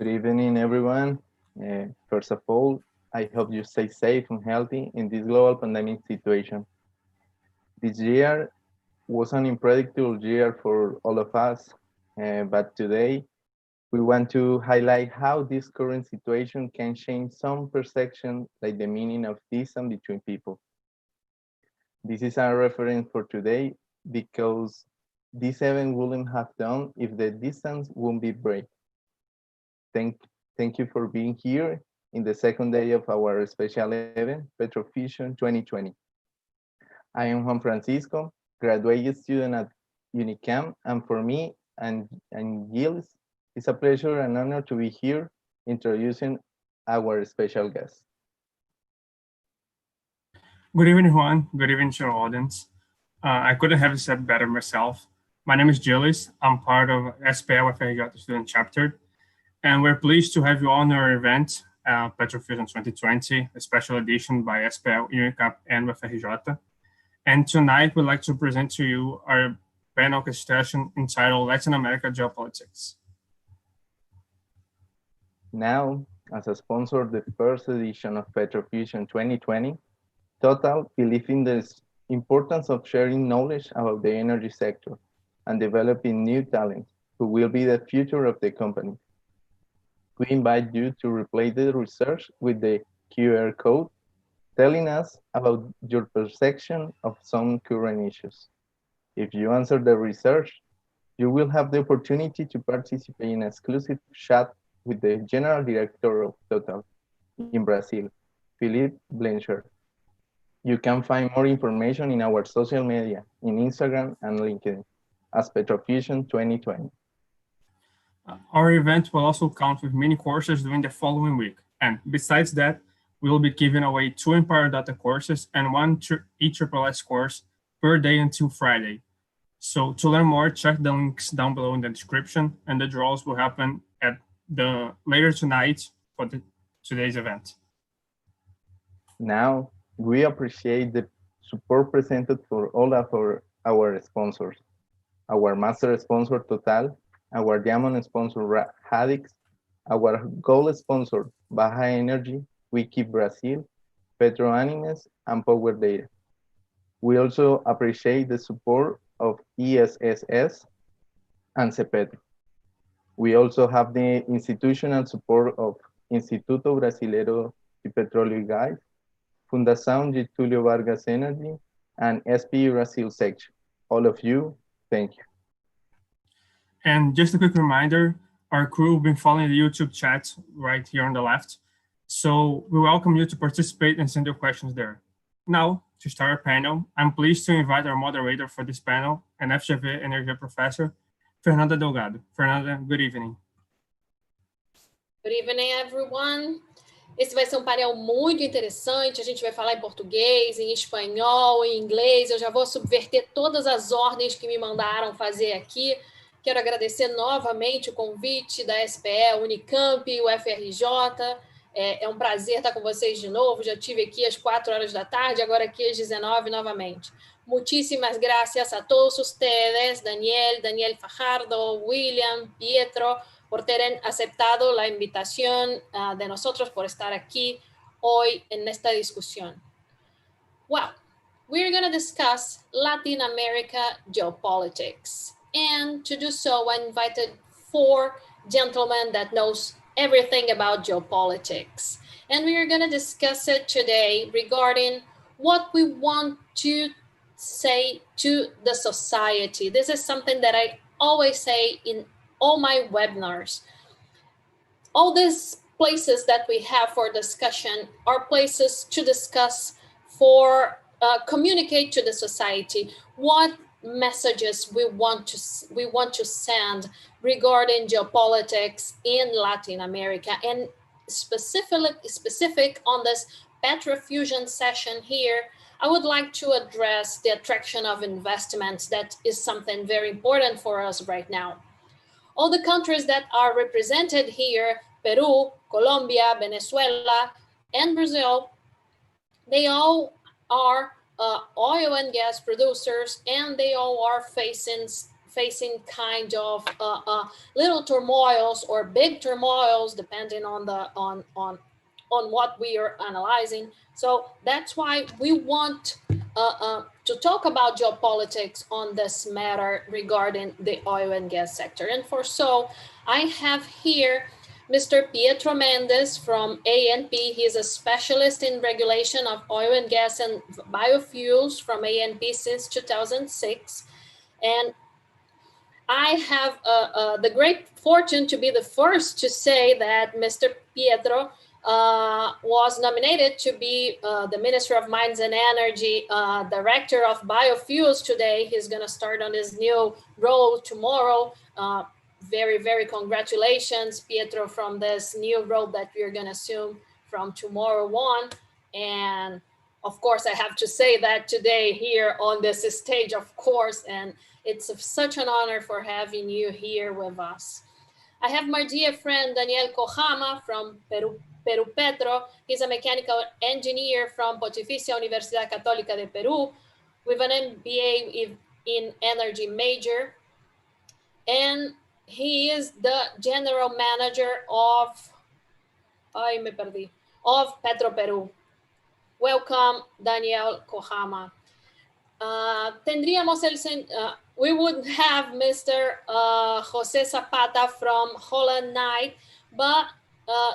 Good evening, everyone. First of all, I hope you stay safe and healthy in this global pandemic situation. This year was an unpredictable year for all of us, but today we want to highlight how this current situation can change some perception, like the meaning of distance between people. This is our reference for today because this event wouldn't have done if the distance wouldn't be break. Thank, thank you for being here in the second day of our special event, PetroFusion 2020. I am Juan Francisco, graduate student at Unicam, and for me and Gilles, it's a pleasure and honor to be here introducing our special guest. Good evening, Juan. Good evening to our audience. I couldn't have said better myself. My name is Gilles. I'm part of SPL FRJ student chapter, and we're pleased to have you on our event, PetroFusion 2020, a special edition by SPL, UNICAP, and FRJ. And tonight, we'd like to present to you our panel discussion entitled Latin America Geopolitics. Now, as a sponsor of the first edition of PetroFusion 2020, Total believes in the importance of sharing knowledge about the energy sector and developing new talent who will be the future of the company. We invite you to replay the research with the QR code telling us about your perception of some current issues. If you answer the research, you will have the opportunity to participate in an exclusive chat with the General Director of Total in Brazil, Philippe Blanchard. You can find more information in our social media, in Instagram and LinkedIn, as PetroFusion 2020. Our event will also count with mini courses during the following week. And besides that, we will be giving away 2 Empire Data courses and 1 ESSS course per day until Friday. So to learn more, check the links down below in the description, and the draws will happen at the later tonight for today's event. Now, we appreciate the support presented for all of our sponsors. Our master sponsor Total, our diamond sponsor Hadix, our gold sponsor Baja Energy, Wiki Brazil, PetroAnimes, and Power Data. We also appreciate the support of ESSS and CEPETRO. We also have the institutional support of Instituto Brasileiro de Petróleo y Gás, Fundação Getúlio Vargas Energy, and SPE Brazil section. All of you, thank you. And just a quick reminder, our crew will be following the YouTube chat right here on the left. So we welcome you to participate and send your questions there. Now, to start our panel, I'm pleased to invite our moderator for this panel, an FGV Energy professor, Fernanda Delgado. Fernanda, good evening. Good evening, everyone. Esse vai ser um painel muito interessante, a gente vai falar em português, em espanhol, em inglês, eu já vou subverter todas as ordens que me mandaram fazer aqui. Quero agradecer novamente o convite da SPE, Unicamp, o FRJ, é um prazer estar com vocês de novo, já estive aqui às 4 horas da tarde, agora aqui às 19 novamente. Muchísimas gracias a todos ustedes, Daniel Fajardo, William, Pietro, por ter aceptado la invitación de nosotros, por estar aquí hoy en esta discusión. Well, we're going to discuss Latin America geopolitics. And to do so, I invited 4 gentlemen that knows everything about geopolitics. And we are going to discuss it today regarding what we want to say to the society. This is something that I always say in all my webinars. All these places that we have for discussion are places to discuss, for communicate to the society what messages we want to send regarding geopolitics in Latin America, and specific on this PetroFusion session here. I would like to address the attraction of investments. That is something very important for us right now. All the countries that are represented here, Peru, Colombia, Venezuela, and Brazil, they all are oil and gas producers, and they all are facing facing kind of little turmoils or big turmoils, depending on what we are analyzing. So that's why we want to talk about geopolitics on this matter regarding the oil and gas sector. And for so, I have here Mr. Pietro Mendes from ANP. He's a specialist in regulation of oil and gas and biofuels from ANP since 2006. And I have the great fortune to be the first to say that Mr. Pietro was nominated to be the Minister of Mines and Energy, Director of Biofuels today. He's going to start on his new role tomorrow. Very, very congratulations, Pietro, from this new role that we're going to assume from tomorrow on. And of course, I have to say that today here on this stage, of course, and it's such an honor for having you here with us. I have my dear friend, Daniel Hokama from Peru Petro. He's a mechanical engineer from Pontificia Universidad Católica de Peru with an MBA in energy major. And he is the general manager of Petro Peru. Welcome, Daniel Hokama. We would have Mr. Jose Zapata from Holland Night, but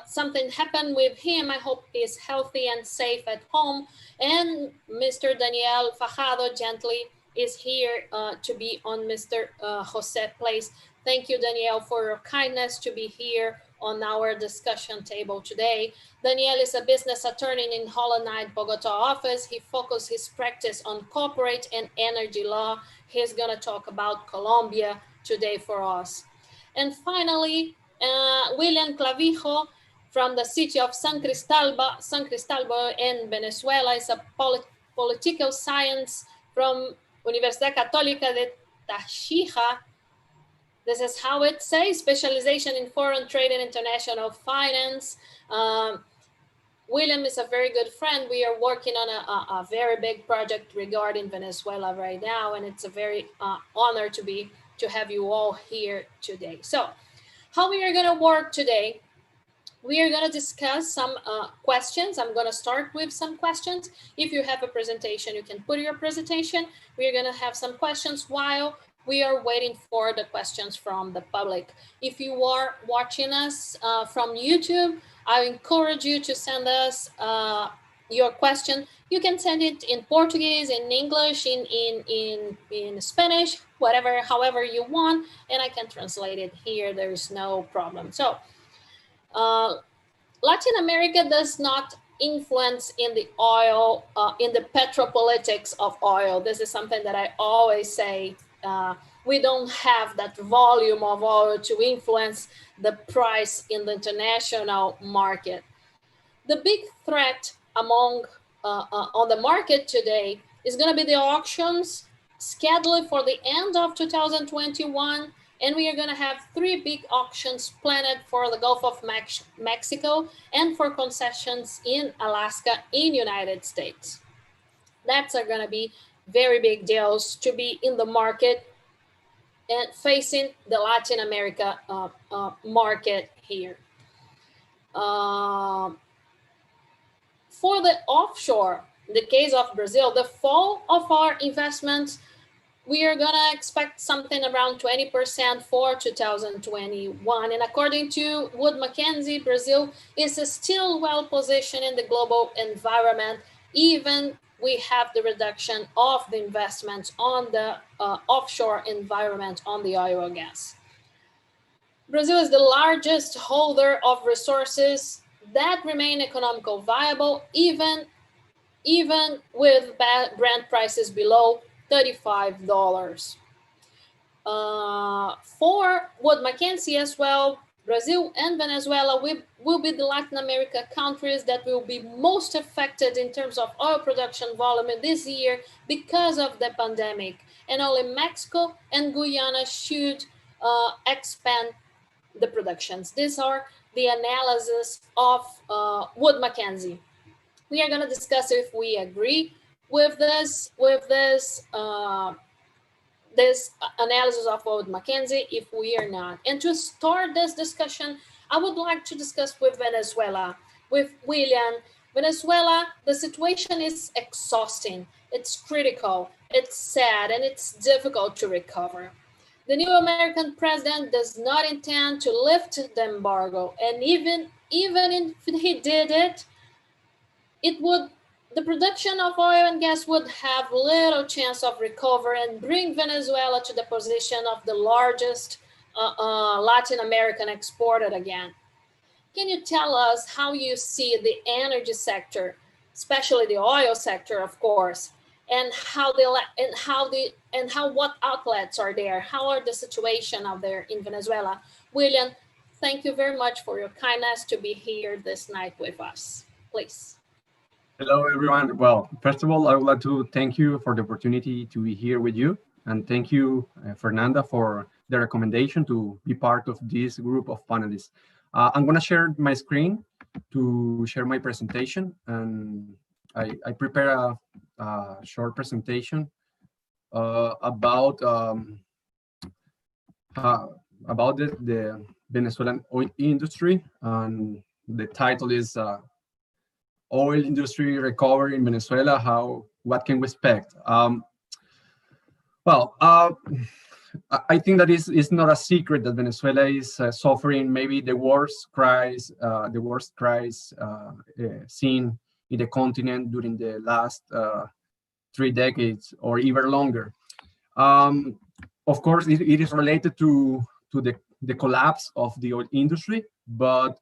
something happened with him. I hope he's healthy and safe at home. And Mr. Daniel Fajardo gently is here to be on Mr. Jose place. Thank you, Daniel, for your kindness to be here on our discussion table today. Daniel is a business attorney in Holland Night, Bogota office. He focuses his practice on corporate and energy law. He's going to talk about Colombia today for us. And finally, Willian Clavijo from the city of San Cristóbal in Venezuela is a political science from Universidad Católica de Táchira. This is how it says, specialization in foreign trade and international finance. William is a very good friend. We are working on a very big project regarding Venezuela right now, and it's a very honor to have you all here today. So how we are gonna work today, we are gonna discuss some questions. I'm gonna start with some questions. If you have a presentation, you can put your presentation. We are gonna have some questions while we are waiting for the questions from the public. If you are watching us from YouTube, I encourage you to send us your question. You can send it in Portuguese, in English, in Spanish, however you want, and I can translate it here. There is no problem. So Latin America does not influence in the oil, in the petropolitics of oil. This is something that I always say. We don't have that volume of oil to influence the price in the international market. The big threat on the market today is going to be the auctions scheduled for the end of 2021. And we are going to have 3 big auctions planned for the Gulf of Mexico and for concessions in Alaska in United States. That's going to be very big deals to be in the market and facing the Latin America market here. For the offshore, in the case of Brazil, the fall of our investments, we are gonna expect something around 20% for 2021. And according to Wood Mackenzie, Brazil is still well positioned in the global environment, even we have the reduction of the investments on the offshore environment on the oil and gas. Brazil is the largest holder of resources that remain economically viable, even with Brent prices below $35. For Wood Mackenzie as well, Brazil and Venezuela will be the Latin America countries that will be most affected in terms of oil production volume this year because of the pandemic. And only Mexico and Guyana should expand the productions. These are the analysis of Wood Mackenzie. We are going to discuss if we agree with this this analysis of Wood Mackenzie if we are not. And to start this discussion, I would like to discuss with Venezuela, with Willian. Venezuela, the situation is exhausting, it's critical, it's sad, and it's difficult to recover. The new American president does not intend to lift the embargo, and even if he did it, the production of oil and gas would have little chance of recovery and bring Venezuela to the position of the largest Latin American exporter again. Can you tell us how you see the energy sector, especially the oil sector, of course, and what outlets are there? How are the situation out there in Venezuela? William, thank you very much for your kindness to be here this night with us. Please. Hello, everyone. Well, first of all, I would like to thank you for the opportunity to be here with you. And thank you, Fernanda, for the recommendation to be part of this group of panelists. I'm going to share my screen to share my presentation. And I prepare a short presentation about the Venezuelan oil industry. And the title is Oil Industry Recovery in Venezuela, what can we expect? I think that it's not a secret that Venezuela is suffering maybe the worst crisis seen in the continent during the last 3 decades or even longer. Of course, it is related to the collapse of the oil industry, but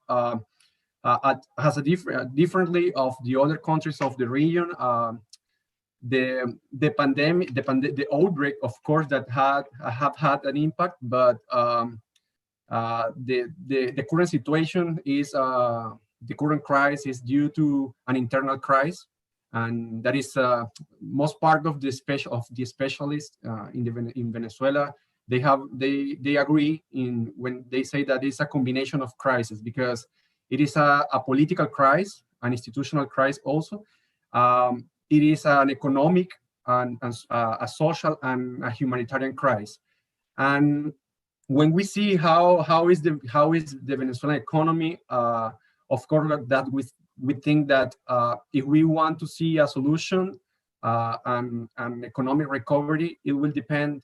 has a differently of the other countries of the region. The pandemic, the outbreak, of course, that have had an impact, but the current situation is the current crisis is due to an internal crisis, and that is most part of the specialists in Venezuela. They agree in when they say that it's a combination of crises, because it is a political crisis, an institutional crisis also. It is an economic and a social and a humanitarian crisis. And when we see how is the Venezuelan economy, of course that we think that if we want to see a solution and economic recovery, it will depend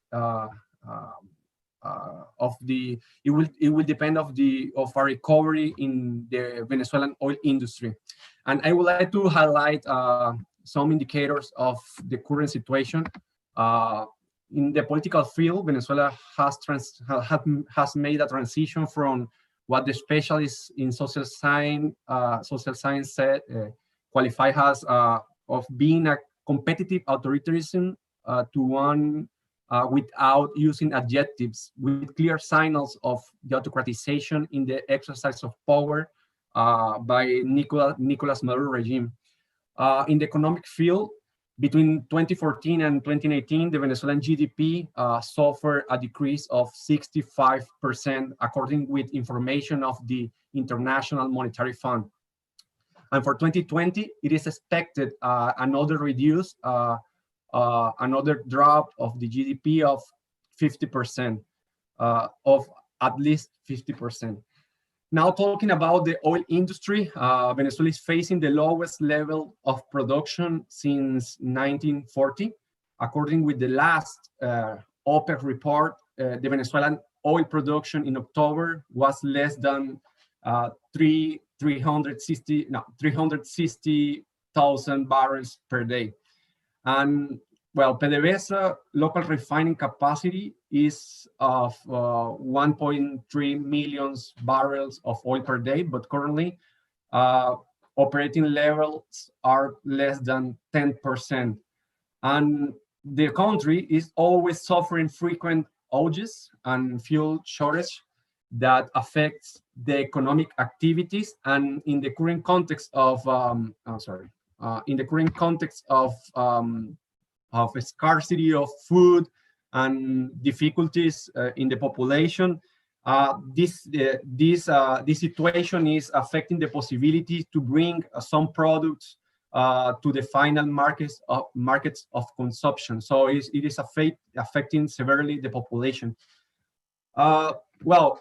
it will depend of our recovery in the Venezuelan oil industry. And I would like to highlight some indicators of the current situation. In the political field, Venezuela has made a transition from what the specialists in social science said qualify as of being a competitive authoritarianism to one without using adjectives, with clear signals of the autocratization in the exercise of power by Nicolas Maduro regime. In the economic field, between 2014 and 2018, the Venezuelan GDP suffered a decrease of 65%, according with information of the International Monetary Fund. And for 2020, it is expected another drop of the GDP of 50%, of at least 50%. Now talking about the oil industry, Venezuela is facing the lowest level of production since 1940. According with the last OPEC report, the Venezuelan oil production in October was less than 360,000 barrels per day. And well, PDVSA local refining capacity is of 1.3 million barrels of oil per day, but currently operating levels are less than 10%. And the country is always suffering frequent outages and fuel shortage that affects the economic activities. And in the current context of scarcity of food and difficulties in the population, this situation is affecting the possibility to bring some products to the final markets of consumption. So it is affecting severely the population. Well,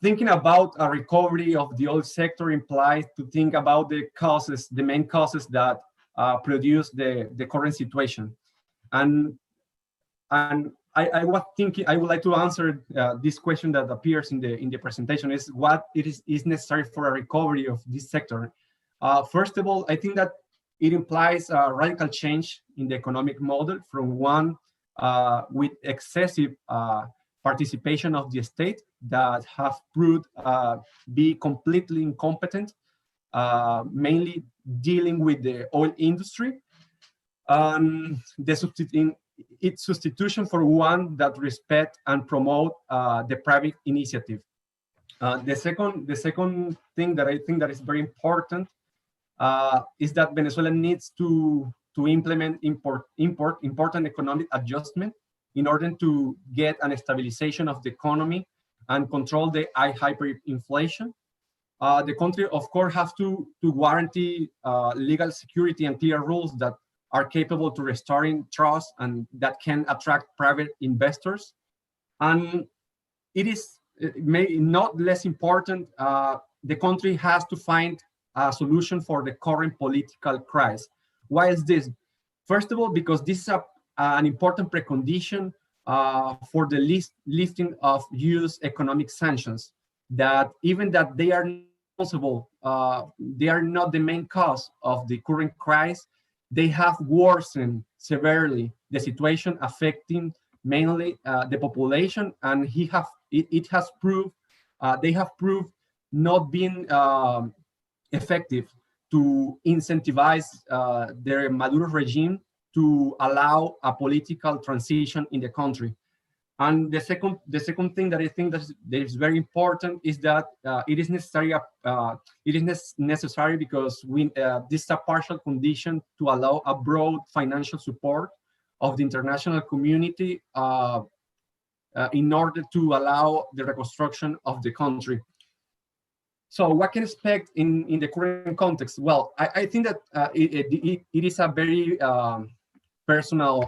thinking about a recovery of the oil sector implies to think about the causes, the main causes that produce the current situation. And I was thinking, I would like to answer this question that appears in the presentation, is what is necessary for a recovery of this sector. First of all, I think that it implies a radical change in the economic model from one with excessive participation of the state that have proved be completely incompetent, mainly dealing with the oil industry. Its substitution for one that respect and promote the private initiative. The second thing that I think that is very important is that Venezuela needs to implement important economic adjustment in order to get a stabilization of the economy and control the hyperinflation. The country, of course, has to guarantee legal security and clear rules that are capable to restoring trust and that can attract private investors. And it is not less important, the country has to find a solution for the current political crisis. Why is this? First of all, because this is an important precondition for the lifting of US economic sanctions, that even that they are responsible, they are not the main cause of the current crisis, they have worsened severely the situation, affecting mainly the population, and it has proved, they have proved not being effective to incentivize the Maduro regime to allow a political transition in the country. And the second thing that I think that is very important is that it is necessary. Necessary because this is a partial condition to allow a broad financial support of the international community in order to allow the reconstruction of the country. So what can expect in the current context? Well, I think that it is a very personal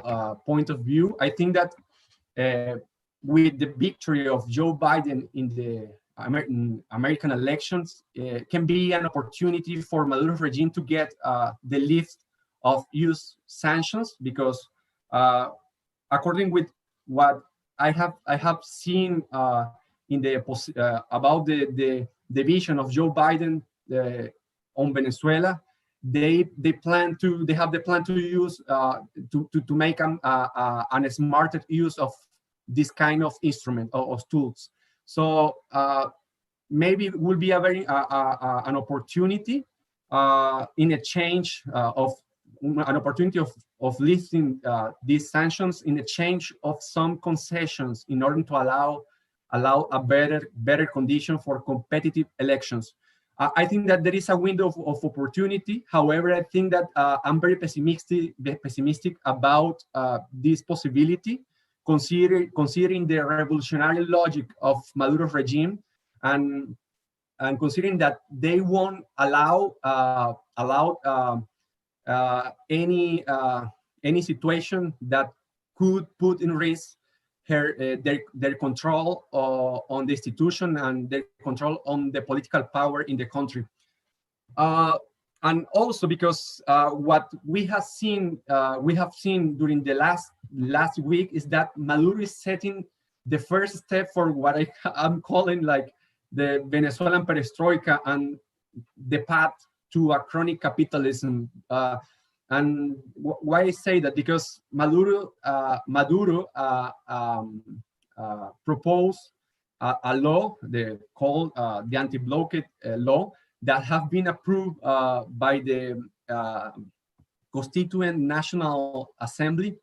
point of view. I think that with the victory of Joe Biden in the American elections, can be an opportunity for Maduro's regime to get the lift of US sanctions, because according with what I have seen in the about the vision of Joe Biden on Venezuela, they have the plan to use to make a smarter use of this kind of instrument of tools. So maybe it will be a very an opportunity in a change of an opportunity of lifting these sanctions in exchange of some concessions in order to allow a better condition for competitive elections. I think that there is a window of opportunity. However, I think that I'm very pessimistic about this possibility, considering the revolutionary logic of Maduro's regime, and considering that they won't allow any situation that could put in risk their control on the institution and their control on the political power in the country. And also because what we have seen during the last week is that Maduro is setting the first step for what I'm calling like the Venezuelan perestroika and the path to a chronic capitalism. And why I say that? Because Maduro proposed a law called the anti-blockade law that have been approved by the Constituent National Assembly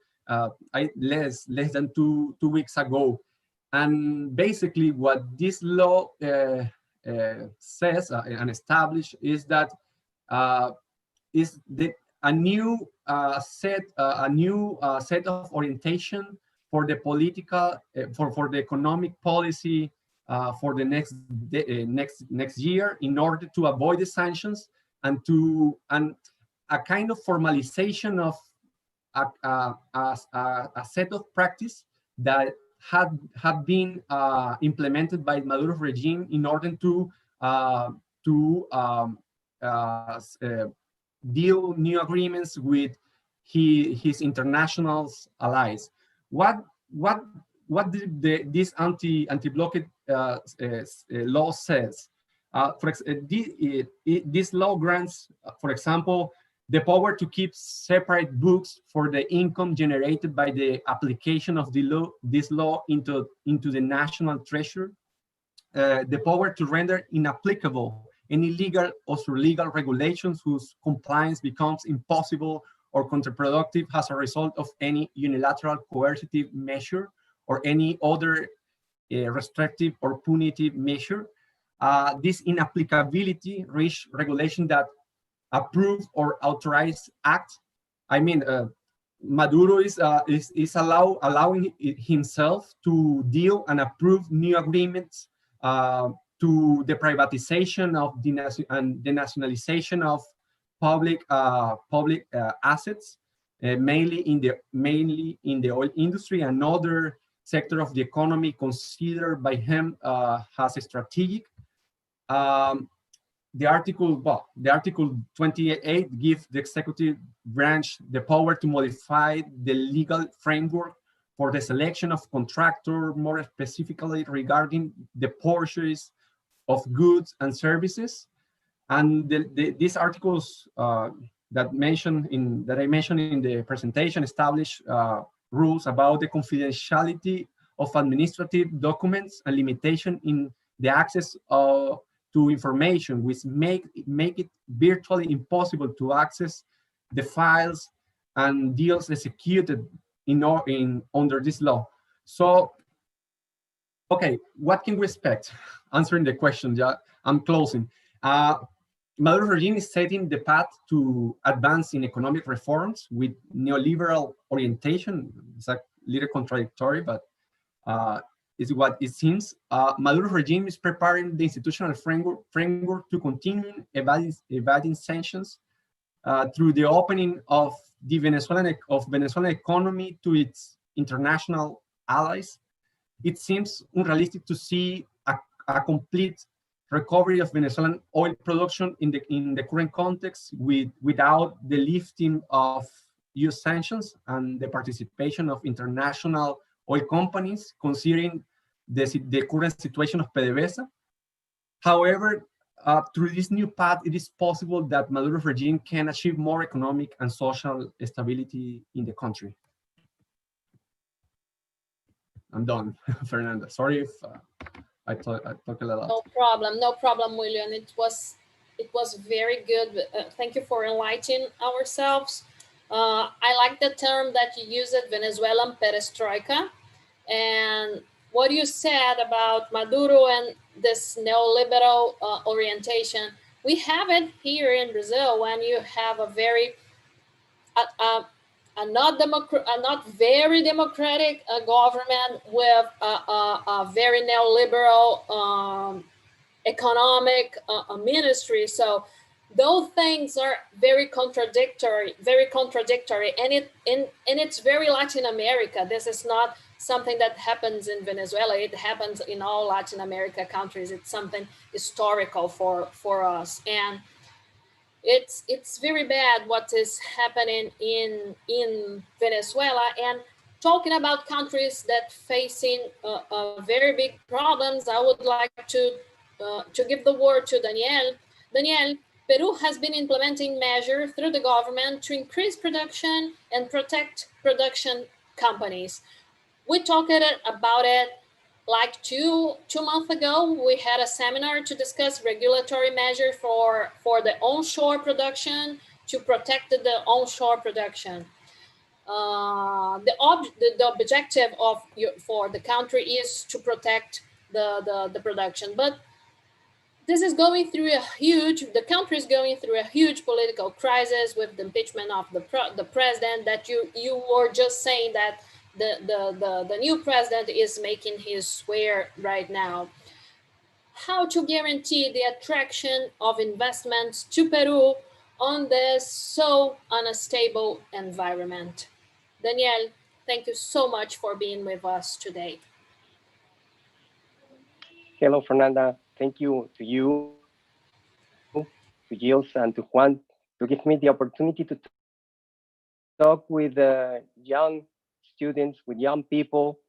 less than two weeks ago. And basically what this law says and established is that a new set of orientation for the political for the economic policy for the next year, in order to avoid the sanctions and a kind of formalization of a set of practice that have been implemented by Maduro's regime in order to deal new agreements with his international allies. What this anti-blockade law says? This law grants, for example, the power to keep separate books for the income generated by the application of this law into the national treasury, the power to render inapplicable any legal or legal regulations whose compliance becomes impossible or counterproductive as a result of any unilateral coercive measure or any other restrictive or punitive measure. This inapplicability reach regulation that approve or authorize act. I mean, Maduro is allowing himself to deal and approve new agreements to the privatization of the nationalization of public assets, mainly in the oil industry and other sector of the economy considered by him as strategic. The Article 28 gives the executive branch the power to modify the legal framework for the selection of contractor, more specifically regarding the purchase of goods and services. And these articles that I mentioned in the presentation establish rules about the confidentiality of administrative documents and limitation in the access to information, which make it virtually impossible to access the files and deals executed under this law. So, okay, what can we expect? Answering the question, yeah, I'm closing. Maduro's regime is setting the path to advance in economic reforms with neoliberal orientation. It's a little contradictory, but is what it seems. Maduro's regime is preparing the institutional framework to continue evading sanctions through the opening of the Venezuelan economy to its international allies. It seems unrealistic to see a complete recovery of Venezuelan oil production in the current context without the lifting of US sanctions and the participation of international oil companies, considering the current situation of PDVSA. However, through this new path, it is possible that Maduro's regime can achieve more economic and social stability in the country. I'm done, Fernanda. Sorry if I talked a lot. No problem, Willian. It was very good. Thank you for enlightening ourselves. I like the term that you used, Venezuelan perestroika, and what you said about Maduro and this neoliberal orientation. We have it here in Brazil when you have a very not very democratic government with a very neoliberal economic ministry. So those things are very contradictory, and it's very Latin America. This is not something that happens in Venezuela. It happens in all Latin America countries. It's something historical for us, and it's very bad what is happening in Venezuela. And talking about countries that facing very big problems, I would like to give the word to Daniel. Daniel, Peru has been implementing measures through the government to increase production and protect production companies. We talked about it like two months ago. We had a seminar to discuss regulatory measures for the onshore production to protect the onshore production. The objective for the country is to protect the production, but this is going through the country is going through a huge political crisis with the impeachment of the president that you were just saying that the new president is making his swear right now. How to guarantee the attraction of investments to Peru on this so unstable environment. Daniel, thank you so much for being with us today. Hello, Fernanda. Thank you to you, to Gilles, and to Juan to give me the opportunity to talk with young students, with young people.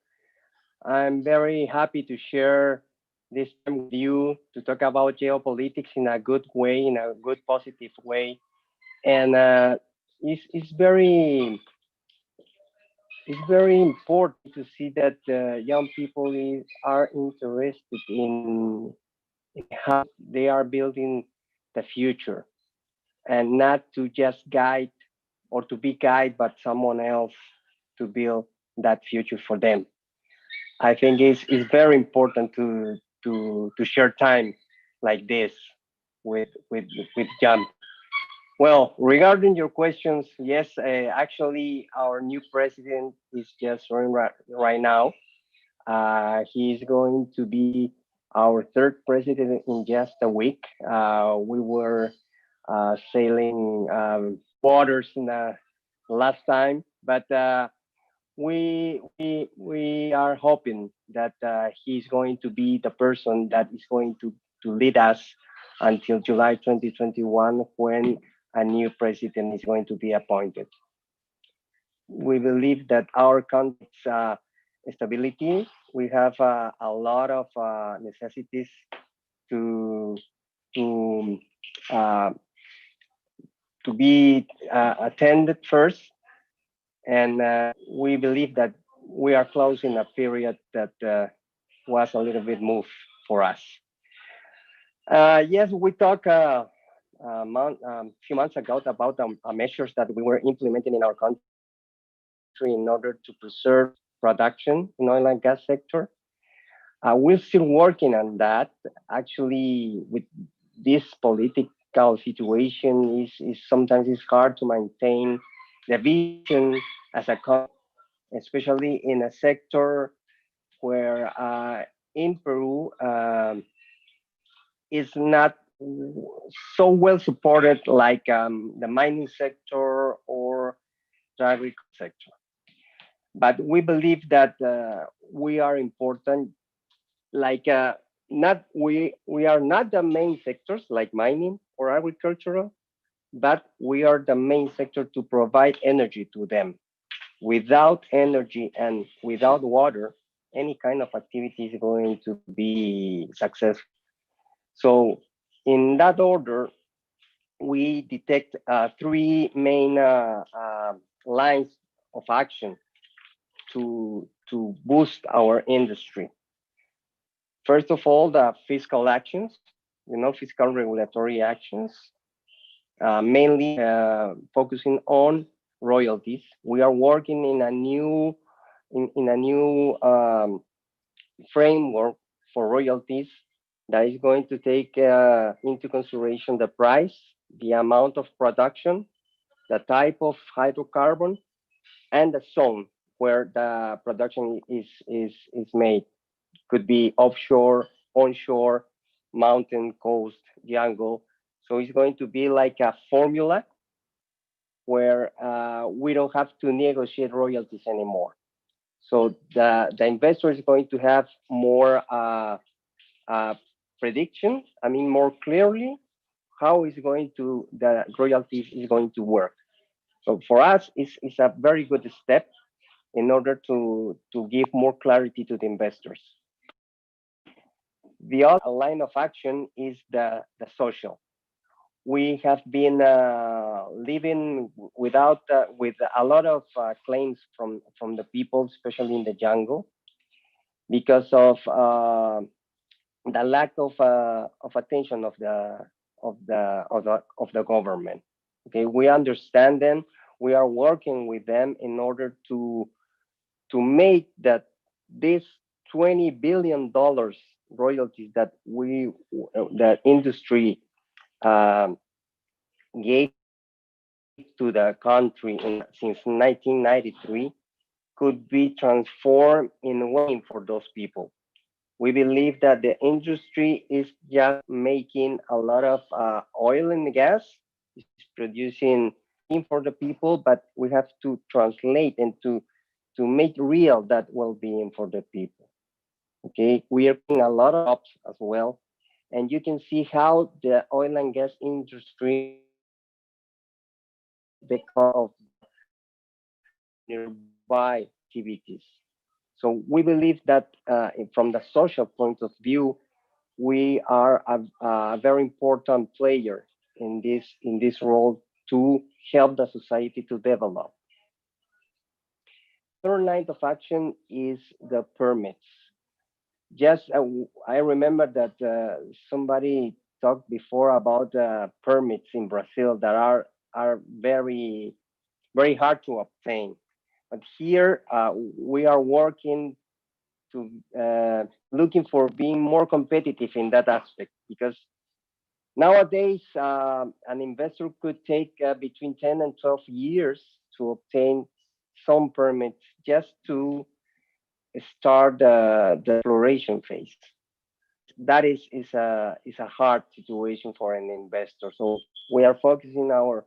I'm very happy to share this time with you to talk about geopolitics in a good way, in a good, positive way. And it's very important to see that young people are interested in how they are building the future and not to just guide or to be guided by someone else to build that future for them. I think it's very important to share time like this with young. Well, regarding your questions, yes, actually, our new president is just right now. He's going to be our third president in just a week. We were sailing waters in the last time, but we are hoping that he's going to be the person that is going to lead us until July 2021, when a new president is going to be appointed. We believe that our country's stability, we have a lot of necessities to uh, to be attended first, and we believe that we are closing a period that was a little bit moved for us. Yes, we talked a few months ago about measures that we were implementing in our country in order to preserve production in oil and gas sector. We're still working on that. Actually, with this political situation, is sometimes it's hard to maintain the vision as a country, especially in a sector where in Peru is not so well supported like the mining sector or the agriculture sector. But we believe that we are important, like not we are not the main sectors like mining or agricultural, but we are the main sector to provide energy to them. Without energy and without water, any kind of activity is going to be successful. So in that order, we detect three main lines of action to boost our industry. First of all, the fiscal actions, fiscal regulatory actions, mainly focusing on royalties. We are working in a new framework for royalties that is going to take into consideration the price, the amount of production, the type of hydrocarbon, and the zone where the production is made. Could be offshore, onshore, mountain, coast, jungle. So it's going to be like a formula where we don't have to negotiate royalties anymore. So the investor is going to have more prediction. I mean, more clearly how is going to the royalties is going to work. So for us, it's a very good step in order to give more clarity to the investors. The other line of action is the social. We have been living with a lot of claims from the people, especially in the jungle, because of the lack of attention of the government. Okay, we understand them. We are working with them in order to make that this $20 billion royalties that the industry gave to the country since 1993 could be transformed in win for those people. We believe that the industry is just making a lot of oil and gas, is producing for the people, but we have to translate and to make real that well-being for the people. Okay, we are doing a lot of jobs as well, and you can see how the oil and gas industry because of nearby activities. So we believe that from the social point of view, we are a very important player in this role to help the society to develop. Third line of action is the permits. Just I remember that somebody talked before about permits in Brazil that are very hard to obtain. But here we are working to looking for being more competitive in that aspect, because nowadays an investor could take between 10 and 12 years to obtain some permits just to start the exploration phase. That is a hard situation for an investor. So we are focusing our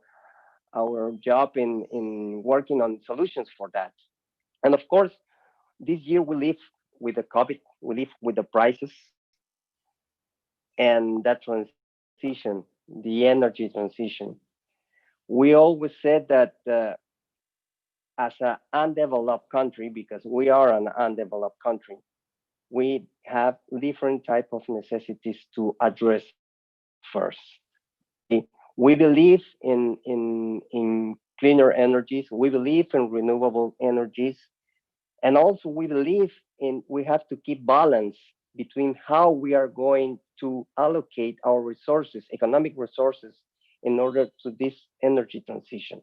job in working on solutions for that. And of course, this year we live with the COVID, we live with the prices and that transition, the energy transition. We always said that as an undeveloped country, because we are an undeveloped country, we have different type of necessities to address first. We believe in cleaner energies. We believe in renewable energies. And also we believe we have to keep balance between how we are going to allocate our resources, economic resources, in order to this energy transition.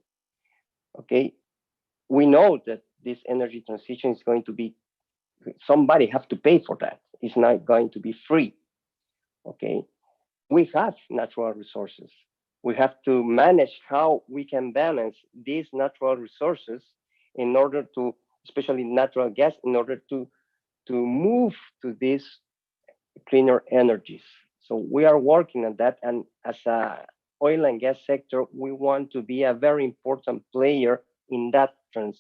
Okay, we know that this energy transition is going to be, somebody have to pay for that. It's not going to be free. Okay, we have natural resources. We have to manage how we can balance these natural resources in order to, especially natural gas, in order to move to these cleaner energies. So we are working on that, and as a oil and gas sector, we want to be a very important player in that trend.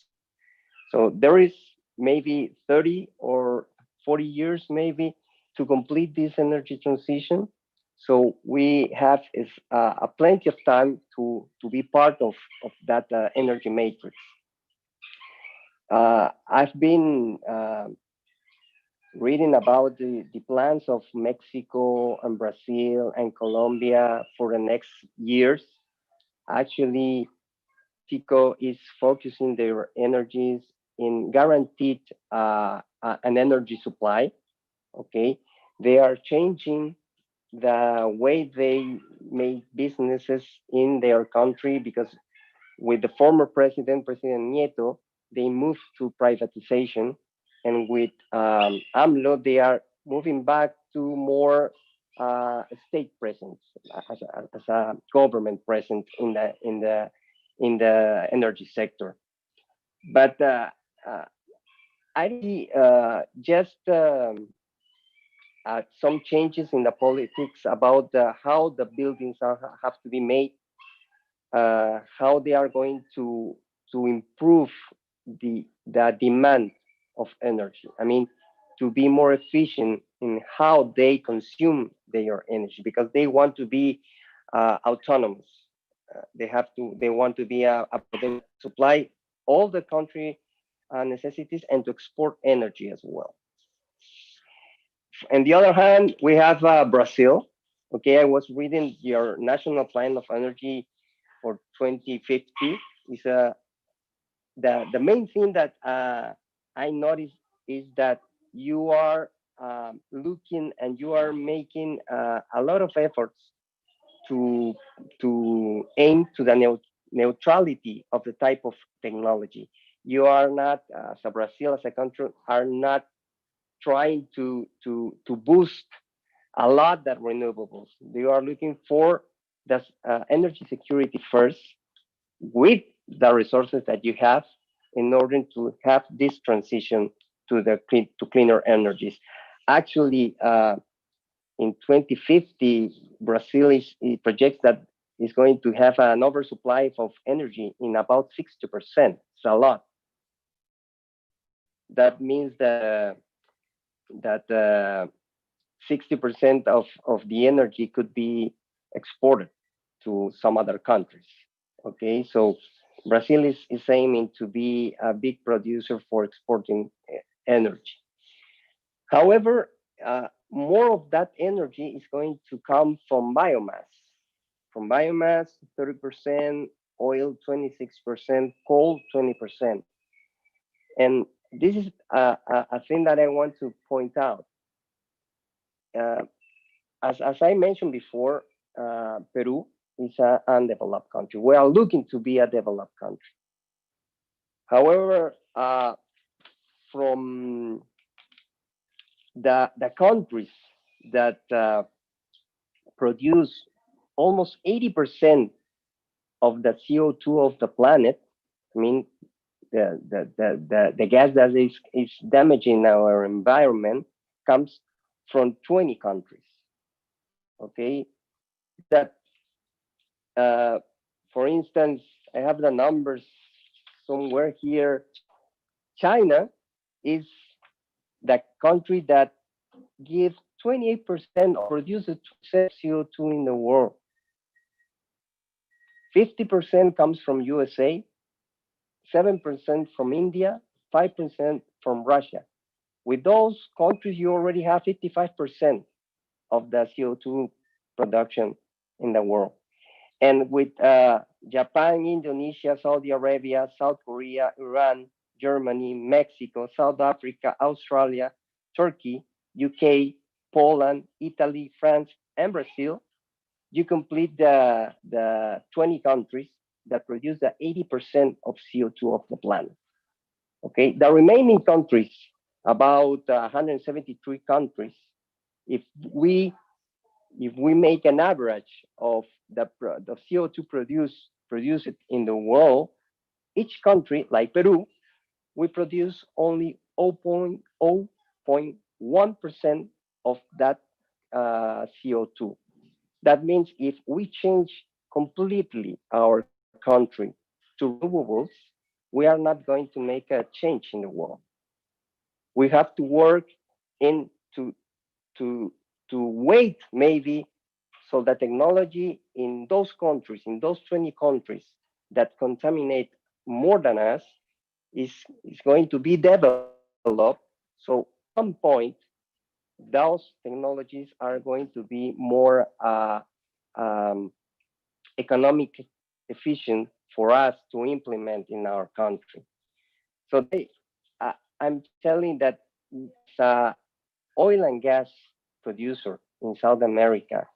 So there is maybe 30 or 40 years maybe to complete this energy transition. So we have a plenty of time to be part of that energy matrix. I've been reading about the plans of Mexico and Brazil and Colombia for the next years. Actually, Mexico is focusing their energies in guaranteed an energy supply. Okay, they are changing the way they make businesses in their country, because with the former President Nieto, they moved to privatization, and with AMLO, they are moving back to more state presence as a government presence in the energy sector. But I see just some changes in the politics about how the buildings have to be made, how they are going to improve the demand of energy. I mean, to be more efficient in how they consume their energy, because they want to be autonomous. They want to be they supply all the country necessities and to export energy as well. On the other hand, we have Brazil. Okay, I was reading your national plan of energy for 2050. Is the main thing that I noticed is that you are looking and you are making a lot of efforts to aim to the neutrality of the type of technology. You are not, as a Brazil, as a country, are not trying to boost a lot that renewables. They are looking for the energy security first with the resources that you have in order to have this transition to cleaner energies. Actually, in 2050, Brazil projects that is going to have an oversupply of energy in about 60%. It's a lot. That means that 60% of the energy could be exported to some other countries. Okay, so Brazil is aiming to be a big producer for exporting energy. However, more of that energy is going to come from biomass. From biomass, 30%, oil, 26%, coal, 20%. And this is a thing that I want to point out. As I mentioned before, Peru is an undeveloped country. We are looking to be a developed country. However, from the countries that produce almost 80% of the CO2 of the planet, I mean, the gas that is damaging our environment comes from 20 countries. Okay, that for instance, I have the numbers somewhere here. China is the country that gives 28% or produces CO2 in the world. 50% comes from USA, 7% from India, 5% from Russia. With those countries, you already have 55% of the CO2 production in the world. And with Japan, Indonesia, Saudi Arabia, South Korea, Iran, Germany, Mexico, South Africa, Australia, Turkey, UK, Poland, Italy, France, and Brazil, you complete the 20 countries that produce the 80% of CO2 of the planet. Okay, the remaining countries, about 173 countries, if we make an average of the CO2 produced in the world, each country, like Peru, we produce only 0.1% of that CO2. That means if we change completely our country to renewables, we are not going to make a change in the world. We have to work to wait maybe so the technology in those countries, in those 20 countries that contaminate more than us is going to be developed. So at some point, those technologies are going to be more economic efficient for us to implement in our country. So I'm telling that oil and gas producer in South America,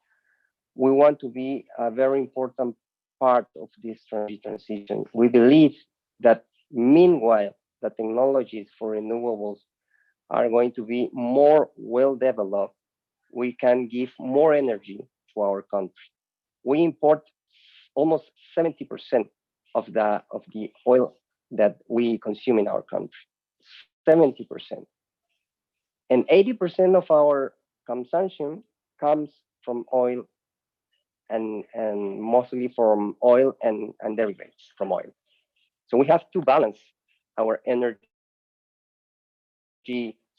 we want to be a very important part of this transition. We believe that meanwhile, the technologies for renewables are going to be more well developed. We can give more energy to our country. We import almost 70% of the oil that we consume in our country, 70%. And 80% of our consumption comes from oil and mostly from oil and derivatives from oil. So we have to balance our energy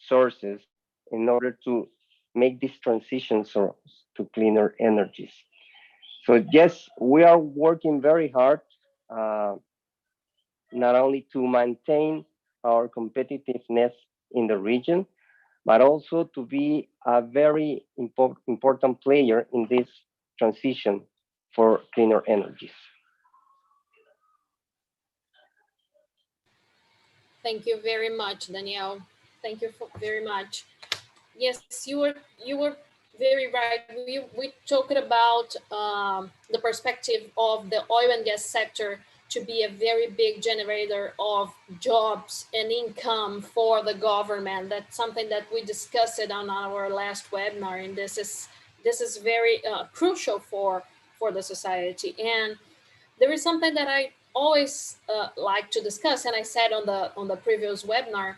sources in order to make this transition to cleaner energies. So yes, we are working very hard, not only to maintain our competitiveness in the region, but also to be a very important player in this transition for cleaner energies. Thank you very much, Daniel. Thank you very much. Yes, you were very right. We talked about the perspective of the oil and gas sector to be a very big generator of jobs and income for the government. That's something that we discussed on our last webinar, and this is very crucial for the society. And there is something that I always like to discuss, and I said on the previous webinar.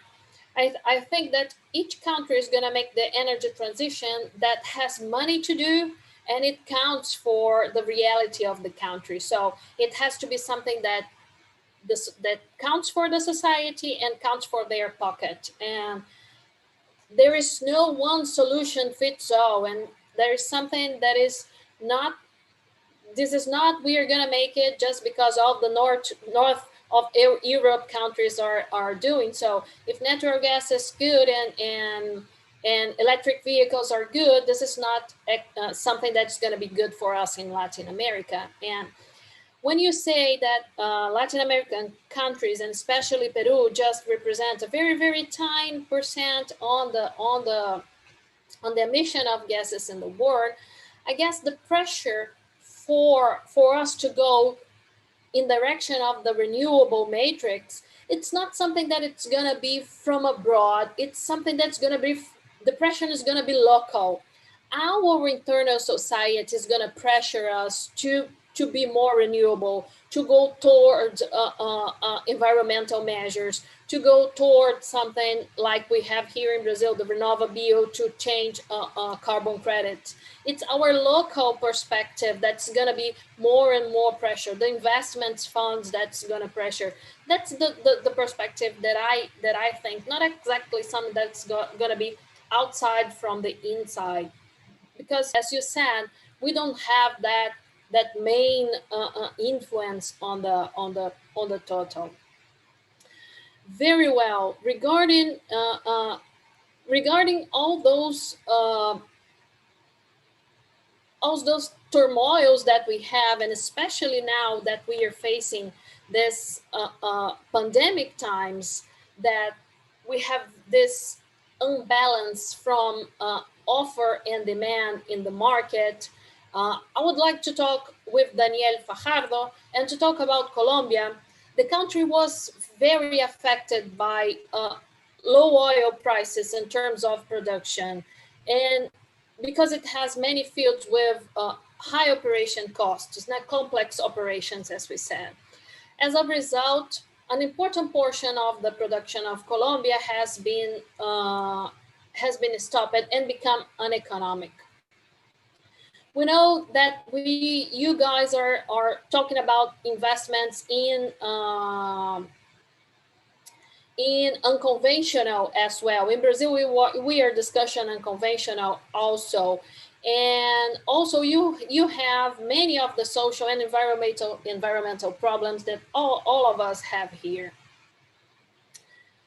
I think that each country is going to make the energy transition that has money to do and it counts for the reality of the country. So it has to be something that counts for the society and counts for their pocket. And there is no one solution fits all, and there is something that is not, this is not, we are going to make it just because all the north of Europe countries are doing. So if natural gas is good and electric vehicles are good, this is not something that's going to be good for us in Latin America. And when you say that Latin American countries, and especially Peru, just represent a very, very tiny percent on the emission of gases in the world, I guess the pressure for us to go in direction of the renewable matrix, it's not something that it's going to be from abroad. It's something that's going to be, the pressure is going to be local. Our internal society is going to pressure us to be more renewable, to go towards environmental measures, to go towards something like we have here in Brazil, the RenovaBio, to change carbon credits. It's our local perspective that's going to be more and more pressure. The investments funds that's going to pressure. That's the perspective that I think, not exactly something that's going to be outside from the inside. Because as you said, we don't have that main influence on the total. Very well. Regarding all those turmoils that we have, and especially now that we are facing this pandemic times, that we have this unbalance from offer and demand in the market. I would like to talk with Daniel Fajardo and to talk about Colombia. The country was very affected by low oil prices in terms of production, and because it has many fields with high operation costs, it's not complex operations, as we said. As a result, an important portion of the production of Colombia has been stopped and become uneconomic. We know that you guys are talking about investments in unconventional as well. In Brazil, we are discussing unconventional also. And also you have many of the social and environmental problems that all of us have here.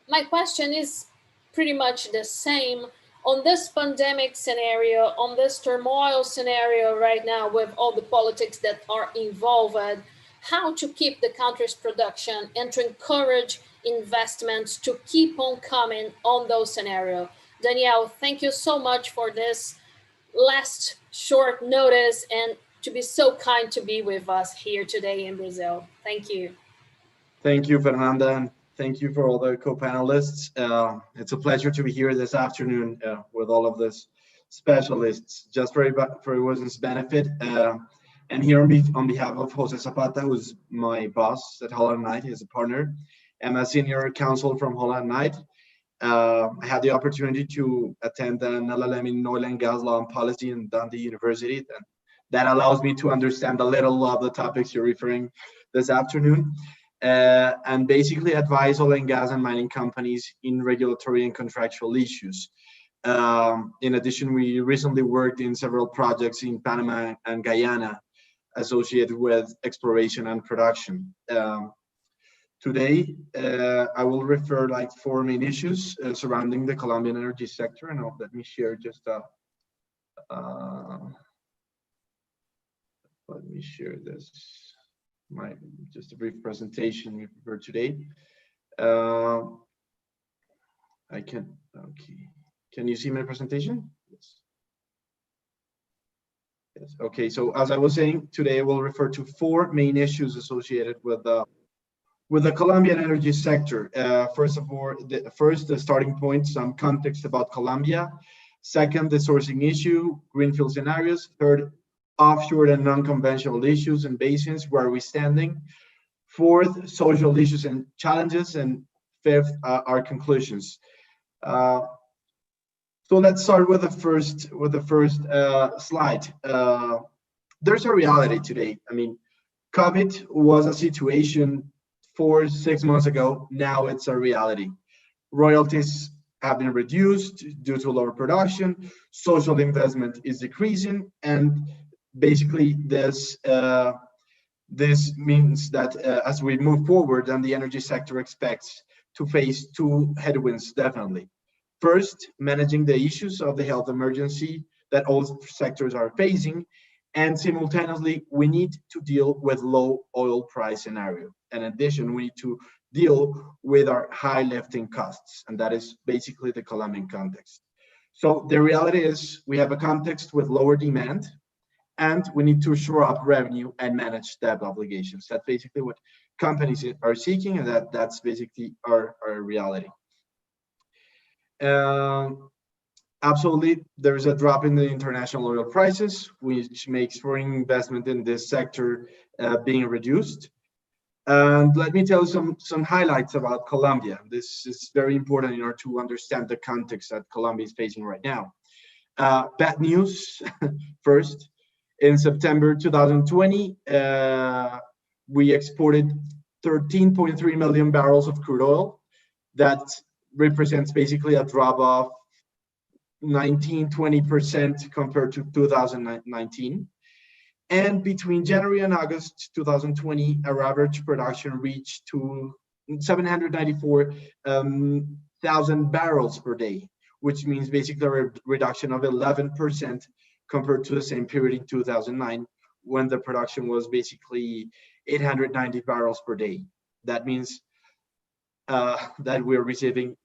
My question is pretty much the same. On this pandemic scenario, on this turmoil scenario right now with all the politics that are involved, how to keep the country's production and to encourage investments to keep on coming on those scenarios. Danielle, thank you so much for this last short notice and to be so kind to be with us here today in Brazil. Thank you. Thank you, Fernanda, and thank you for all the co-panelists. It's a pleasure to be here this afternoon with all of these specialists, just for everyone's benefit. And here on behalf of Jose Zapata, who's my boss at Holland Knight, he's a partner, and a senior counsel from Holland Knight. I had the opportunity to attend an LLM in oil and gas law and policy in Dundee University. And that allows me to understand a little of the topics you're referring this afternoon. And basically advise oil and gas and mining companies in regulatory and contractual issues. In addition, we recently worked in several projects in Panama and Guyana associated with exploration and production. Today, I will refer like 4 main issues surrounding the Colombian energy sector, and let me share just just a brief presentation for today. Can you see my presentation? Yes. Yes. Okay. So as I was saying, today I will refer to 4 main issues associated with the Colombian energy sector. First of all, the starting point, some context about Colombia. Second, the sourcing issue, greenfield scenarios. Third, offshore and non-conventional issues and basins, where are we standing? Fourth, social issues and challenges. And fifth, our conclusions. So let's start with the first slide. There's a reality today. I mean, COVID was a situation 4-6 months ago. Now it's a reality. Royalties have been reduced due to lower production. Social investment is decreasing, and basically this means that as we move forward, and the energy sector expects to face two headwinds definitely. First, managing the issues of the health emergency that all sectors are facing, and simultaneously, we need to deal with low oil price scenario. In addition, we need to deal with our high lifting costs, and that is basically the Colombian context. So the reality is we have a context with lower demand, and we need to shore up revenue and manage debt obligations. That's basically what companies are seeking, and that's basically our reality. Absolutely, there's a drop in the international oil prices, which makes foreign investment in this sector being reduced. And let me tell you some highlights about Colombia. This is very important in order to understand the context that Colombia is facing right now. Bad news first. In September 2020, we exported 13.3 million barrels of crude oil. That represents basically a drop of 19-20% compared to 2019. And between January and August 2020, our average production reached to 794,000 barrels per day, which means basically a reduction of 11% compared to the same period in 2009, when the production was basically 890 barrels per day. That means that we're receiving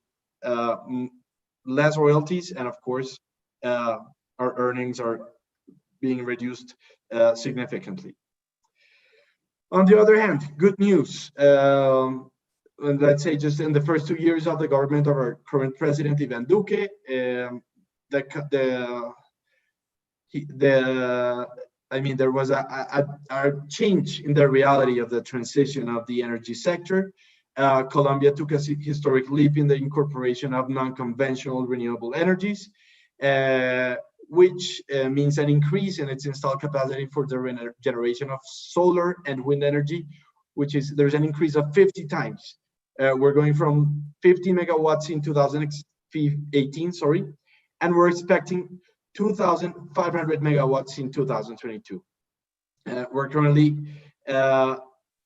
less royalties, and of course, our earnings are being reduced significantly. On the other hand, good news. Let's say just in the first 2 years of the government of our current president, Iván Duque, there was a change in the reality of the transition of the energy sector. Colombia took a historic leap in the incorporation of non-conventional renewable energies, which means an increase in its installed capacity for the generation of solar and wind energy, there's an increase of 50 times. We're going from 50 megawatts in 2018, and we're expecting 2,500 megawatts in 2022. We're currently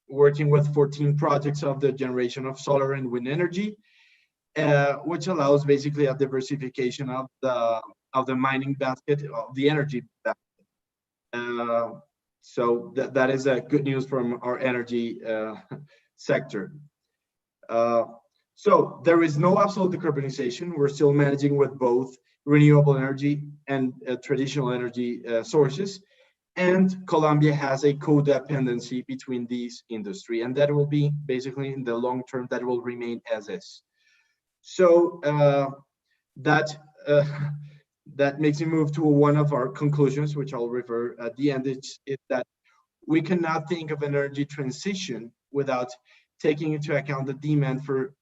working with 14 projects of the generation of solar and wind energy, which allows basically a diversification of the mining basket, of the energy basket. So that is good news from our energy sector. So there is no absolute decarbonization. We're still managing with both renewable energy and traditional energy sources. And Colombia has a codependency between these industry, and that will be basically in the long term, that will remain as is. So that makes me move to one of our conclusions, which I'll refer at the end, is that we cannot think of energy transition without taking into account the demand for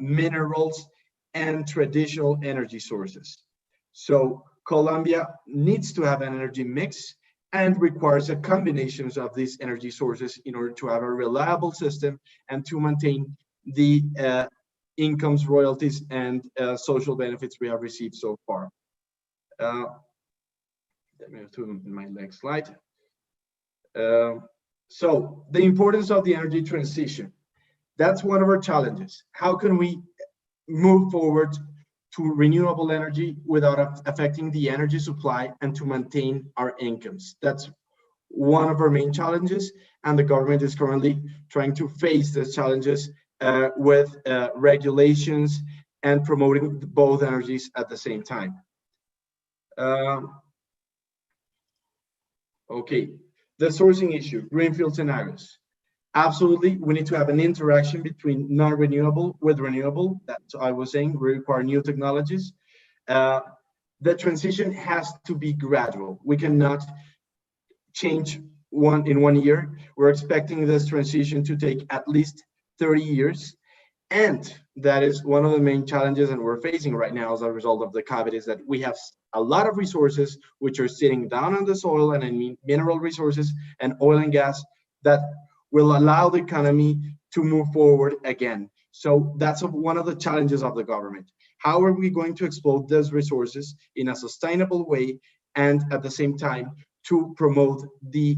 minerals and traditional energy sources. So Colombia needs to have an energy mix and requires a combination of these energy sources in order to have a reliable system and to maintain the incomes, royalties, and social benefits we have received so far. Let me move to my next slide. So the importance of the energy transition. That's one of our challenges. How can we move forward to renewable energy without affecting the energy supply and to maintain our incomes? That's one of our main challenges, and the government is currently trying to face these challenges with regulations and promoting both energies at the same time. Okay, the sourcing issue, greenfield scenarios. Absolutely, we need to have an interaction between non-renewable with renewable. That's what I was saying, we require new technologies. The transition has to be gradual. We cannot change in one year. We're expecting this transition to take at least 30 years. And that is one of the main challenges and we're facing right now as a result of the COVID, is that we have a lot of resources which are sitting down on the soil, and I mean mineral resources and oil and gas that will allow the economy to move forward again. So that's one of the challenges of the government. How are we going to exploit those resources in a sustainable way and at the same time to promote the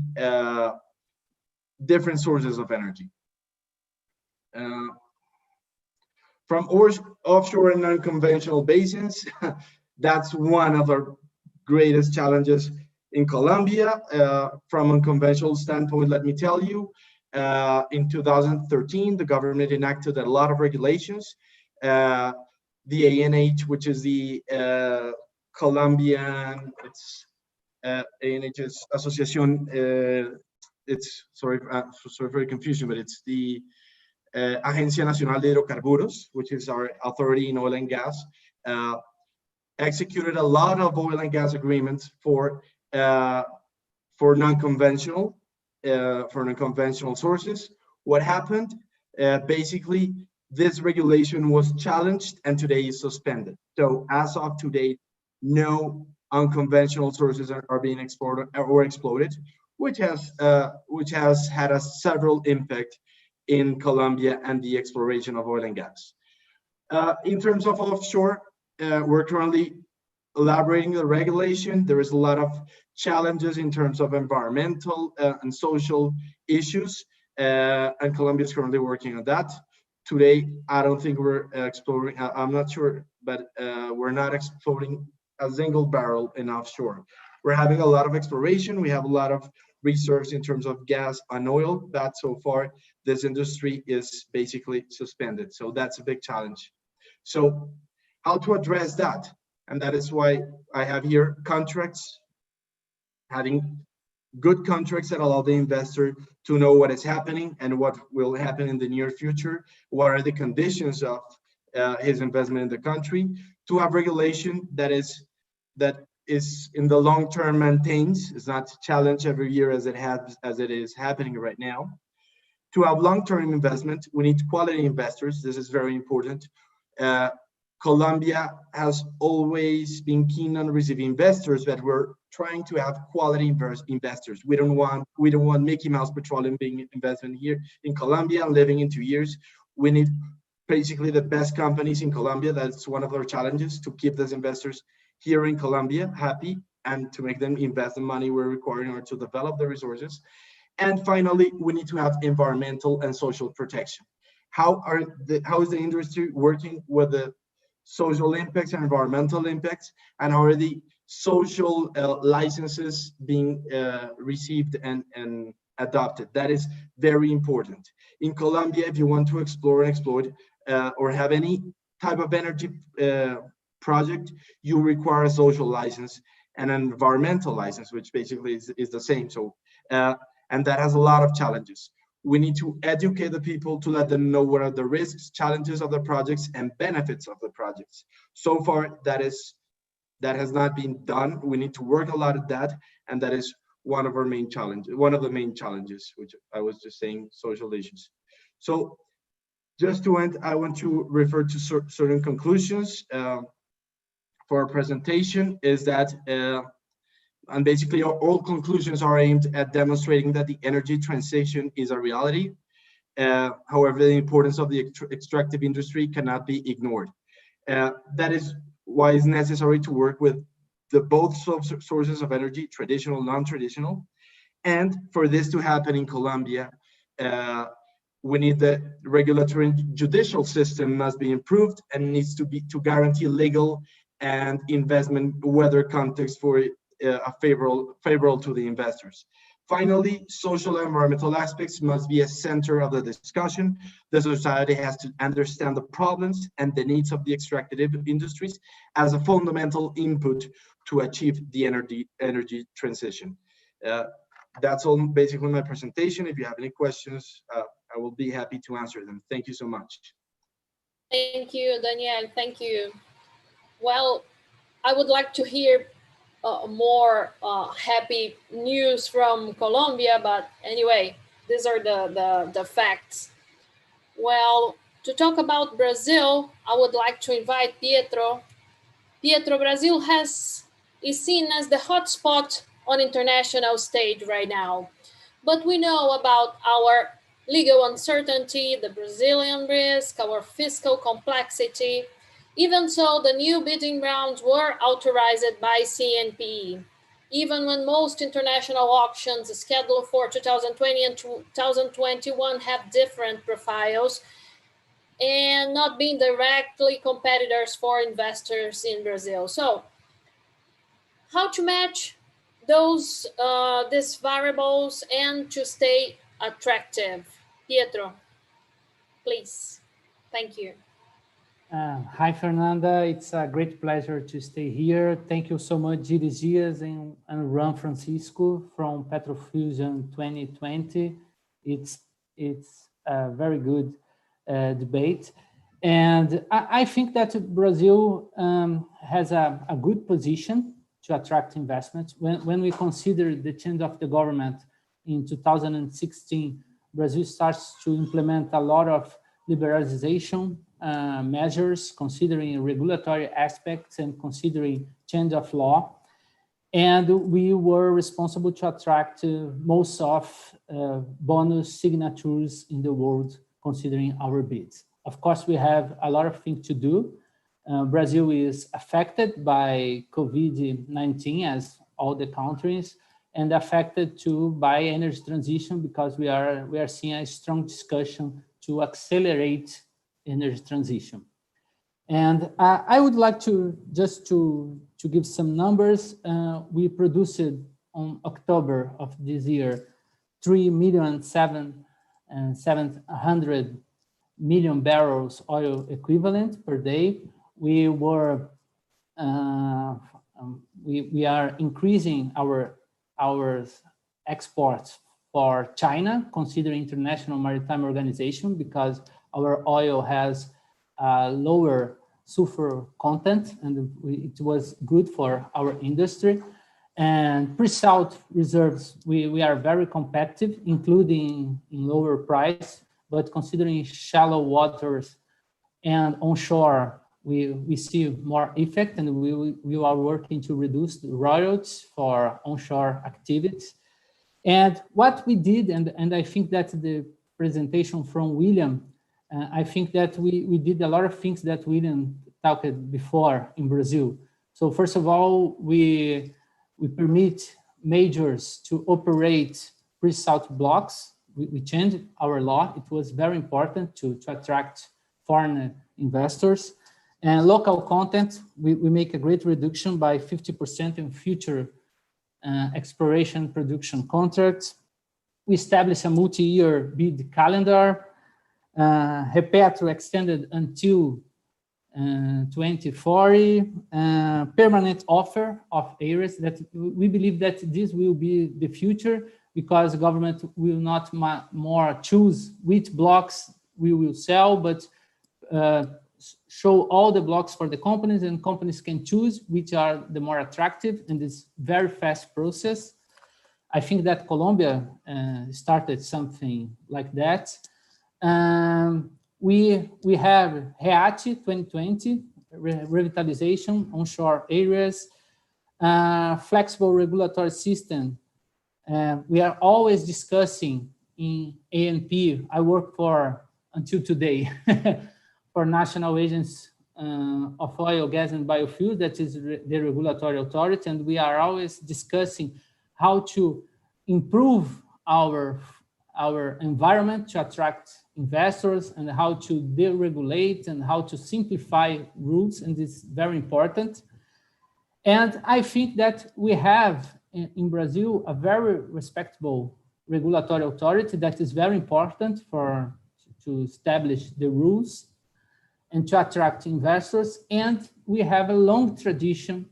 different sources of energy? From offshore and non-conventional basins, that's one of our greatest challenges in Colombia. From a conventional standpoint, let me tell you, in 2013, the government enacted a lot of regulations. The ANH, which is the Colombian, it's ANH's association, it's, sorry for the confusion, but it's the Agencia Nacional de Hidrocarburos, which is our authority in oil and gas, executed a lot of oil and gas agreements for non-conventional sources. What happened? Basically, this regulation was challenged and today is suspended. So as of today, no unconventional sources are being explored or exploited, which has had a several impact in Colombia and the exploration of oil and gas. In terms of offshore, we're currently elaborating the regulation. There is a lot of challenges in terms of environmental and social issues, and Colombia is currently working on that. Today, I don't think we're exploring, I'm not sure, but we're not exploring a single barrel in offshore. We're having a lot of exploration. We have a lot of reserves in terms of gas and oil, but so far this industry is basically suspended. So that's a big challenge. So how to address that? And that is why I have here contracts, having good contracts that allow the investor to know what is happening and what will happen in the near future. What are the conditions of his investment in the country? To have regulation that is in the long term maintains, is not challenged every year as it is happening right now. To have long-term investment, we need quality investors. This is very important. Colombia has always been keen on receiving investors, but we're trying to have quality investors. We don't want Mickey Mouse Petroleum being invested here in Colombia and living in 2 years. We need basically the best companies in Colombia. That's one of our challenges, to keep those investors here in Colombia happy and to make them invest the money we're requiring in order to develop the resources. And finally, we need to have environmental and social protection. How is the industry working with the social impacts and environmental impacts, and how are the social licenses being received and adopted? That is very important. In Colombia, if you want to explore and exploit or have any type of energy project, you require a social license and an environmental license, which basically is the same. So, and that has a lot of challenges. We need to educate the people to let them know what are the risks, challenges of the projects, and benefits of the projects. So far, that has not been done. We need to work a lot at that, and that is one of our main challenges, one of the main challenges, which I was just saying, social issues. So just to end, I want to refer to certain conclusions for our presentation, is that and basically all conclusions are aimed at demonstrating that the energy transition is a reality. However, the importance of the extractive industry cannot be ignored. That is why it's necessary to work with both sources of energy, traditional, non-traditional. And for this to happen in Colombia, we need the regulatory and judicial system must be improved and needs to guarantee legal and investment weather context for favorable to the investors. Finally, social and environmental aspects must be a center of the discussion. The society has to understand the problems and the needs of the extractive industries as a fundamental input to achieve the energy transition. That's all basically my presentation. If you have any questions, I will be happy to answer them. Thank you so much. Thank you, Daniel. Thank you. Well, I would like to hear more happy news from Colombia, but anyway, these are the facts. Well, To talk about Brazil, I would like to invite Pietro. Pietro, Brazil is seen as the hotspot on international stage right now. But we know about our legal uncertainty, the Brazilian risk, our fiscal complexity. Even so, the new bidding rounds were authorized by CNPE. Even when most international auctions scheduled for 2020 and 2021 have different profiles and not being directly competitors for investors in Brazil. So, how to match these variables and to stay attractive? Pietro, please. Thank you. Hi, Fernanda. It's a great pleasure to stay here. Thank you so much, Gilles Dias and Juan Francisco from PetroFusion 2020. It's a very good debate. And I think that Brazil has a good position to attract investments. When we consider the change of the government in 2016, Brazil starts to implement a lot of liberalization measures, considering regulatory aspects and considering change of law. And we were responsible to attract most of bonus signatures in the world, considering our bids. Of course, we have a lot of things to do. Brazil is affected by COVID-19 as all the countries, and affected too by energy transition, because we are seeing a strong discussion to accelerate energy transition. And I would like to just to give some numbers. We produced on October of this year 3,700,000 barrels oil equivalent per day. We are increasing our exports for China, considering International Maritime Organization, because our oil has lower sulfur content, and it was good for our industry. And pre-salt reserves, we are very competitive, including in lower price, but considering shallow waters and onshore, we see more effect, and we are working to reduce the royalties for onshore activities. And what we did, and I think that the presentation from William, I think that we did a lot of things that William talked before in Brazil. So first of all, we permit majors to operate pre-salt blocks. We changed our law. It was very important to attract foreign investors. And local content, we make a great reduction by 50% in future exploration production contracts. We established a multi-year bid calendar. Repetro extended until 2040. Permanent offer of areas that we believe that this will be the future, because government will not more choose which blocks we will sell, but show all the blocks for the companies, and companies can choose which are the more attractive in this very fast process. I think that Colombia started something like that. We have REACH 2020, revitalization, onshore areas, flexible regulatory system. We are always discussing in ANP. I work for, until today, for National Agency of Oil, Gas and Biofuels, that is the regulatory authority, and we are always discussing how to improve our environment to attract investors, and how to deregulate and how to simplify rules, and it's very important. And I think that we have in Brazil a very respectable regulatory authority that is very important to establish the rules and to attract investors, and we have a long tradition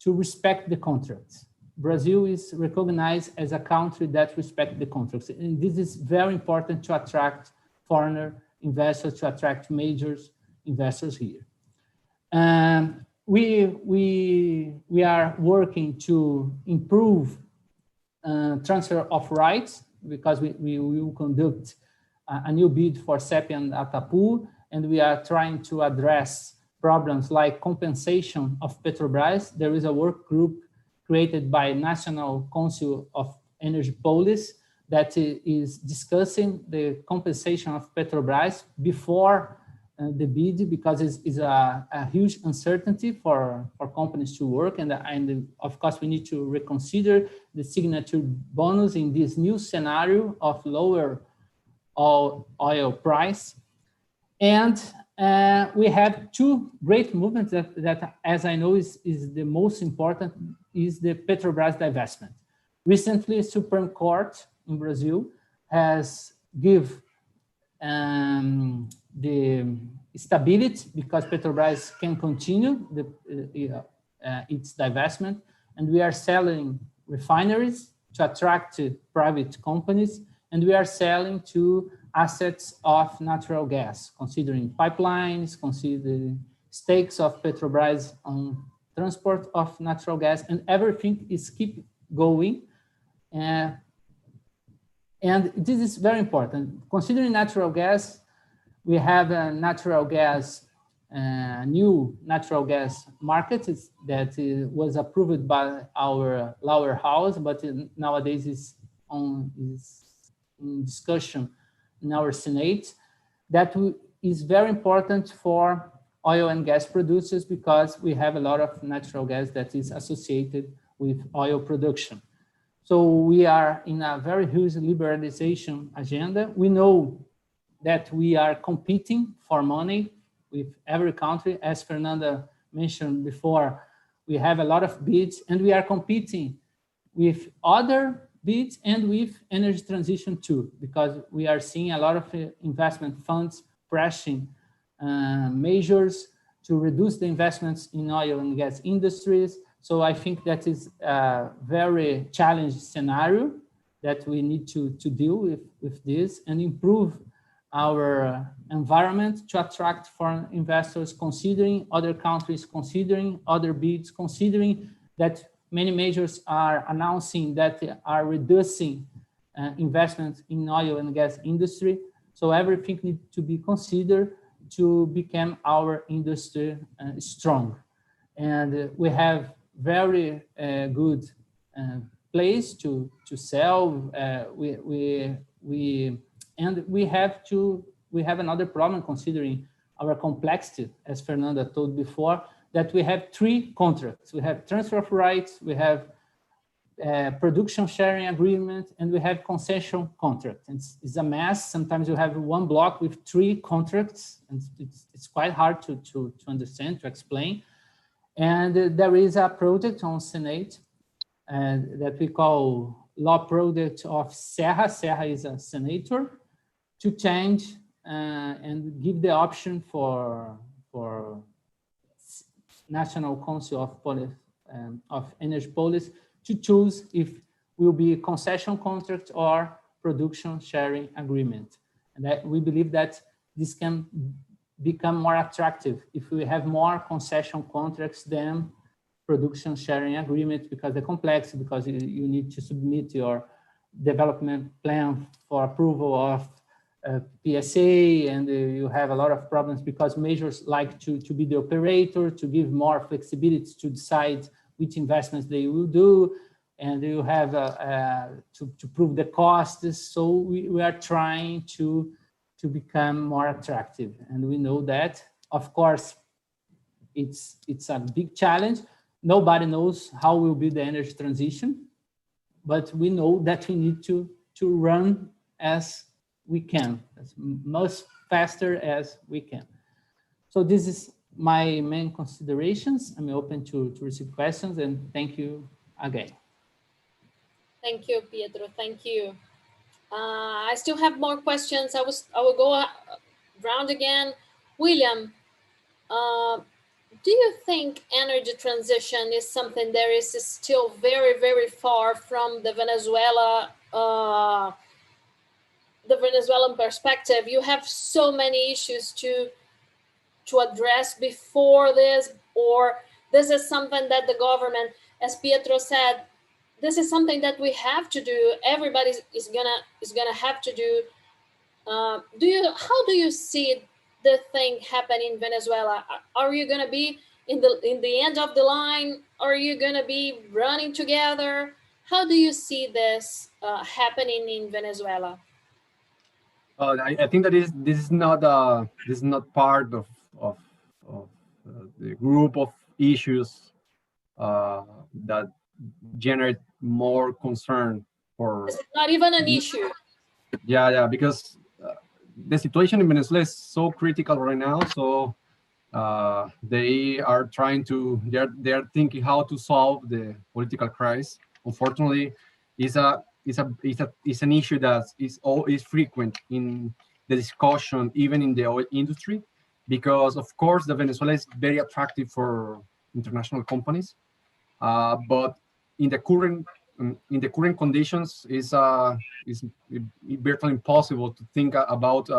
to respect the contracts. Brazil is recognized as a country that respects the contracts, and this is very important to attract foreign investors, to attract major investors here. We are working to improve transfer of rights, because we will conduct a new bid for CEP and Atapu, and we are trying to address problems like compensation of Petrobras. There is a work group created by National Council of Energy Policy that is discussing the compensation of Petrobras before the bid, because it's a huge uncertainty for companies to work. And of course, we need to reconsider the signature bonus in this new scenario of lower oil price. And we have two great movements that as I know, is the most important, is the Petrobras divestment. Recently, Supreme Court in Brazil has give the stability, because Petrobras can continue its divestment, and we are selling refineries to attract private companies, and we are selling to assets of natural gas, considering pipelines, considering stakes of Petrobras on transport of natural gas, and everything is keep going. And this is very important. Considering natural gas, we have a natural gas, new natural gas market that was approved by our lower house, but nowadays is in discussion in our Senate. That is very important for oil and gas producers, because we have a lot of natural gas that is associated with oil production. So we are in a very huge liberalization agenda. We know that we are competing for money with every country. As Fernanda mentioned before, we have a lot of bids, and we are competing with other bids and with energy transition too, because we are seeing a lot of investment funds pressing measures to reduce the investments in oil and gas industries. So I think that is a very challenging scenario that we need to deal with this and improve our environment to attract foreign investors, considering other countries, considering other bids, considering that many measures are announcing that they are reducing investments in oil and gas industry. So everything needs to be considered to become our industry strong. And we have very good place to sell. We have another problem, considering our complexity, as Fernanda told before, that we have 3 contracts. We have transfer of rights, we have production sharing agreement, and we have concession contract. It's a mess. Sometimes you have one block with 3 contracts, and it's quite hard to understand, to explain. And there is a project on Senate that we call Law Project of Serra. Serra is a senator, to change and give the option for National Council of Energy Policy to choose if will be a concession contract or production sharing agreement. And that we believe that this can become more attractive if we have more concession contracts than production sharing agreement, because the complexity, because you need to submit your development plan for approval of PSA, and you have a lot of problems because majors like to be the operator, to give more flexibility to decide which investments they will do, and you have to prove the costs. So we are trying to become more attractive, and we know that, of course, it's a big challenge. Nobody knows how will be the energy transition, but we know that we need to run as we can, as most faster as we can. So this is my main considerations. I'm open to receive questions, and thank you again. Thank you, Pietro. Thank you. I still have more questions. I will go round again. William, do you think energy transition is something that is still very, very far from the Venezuelan perspective? You have so many issues to address before this, or this is something that the government, as Pietro said, this is something that we have to do. Everybody is gonna have to do. How do you see the thing happen in Venezuela? Are you going to be in the end of the line? Are you going to be running together? How do you see this happening in Venezuela? I think that this is not part of the group of issues that generate more concern for. It's not even an issue. Yeah, because the situation in Venezuela is so critical right now. So they are trying to. They are thinking how to solve the political crisis. Unfortunately, it's an issue that is frequent in the discussion, even in the oil industry, because of course the Venezuela is very attractive for international companies, but in the current conditions is virtually impossible to think about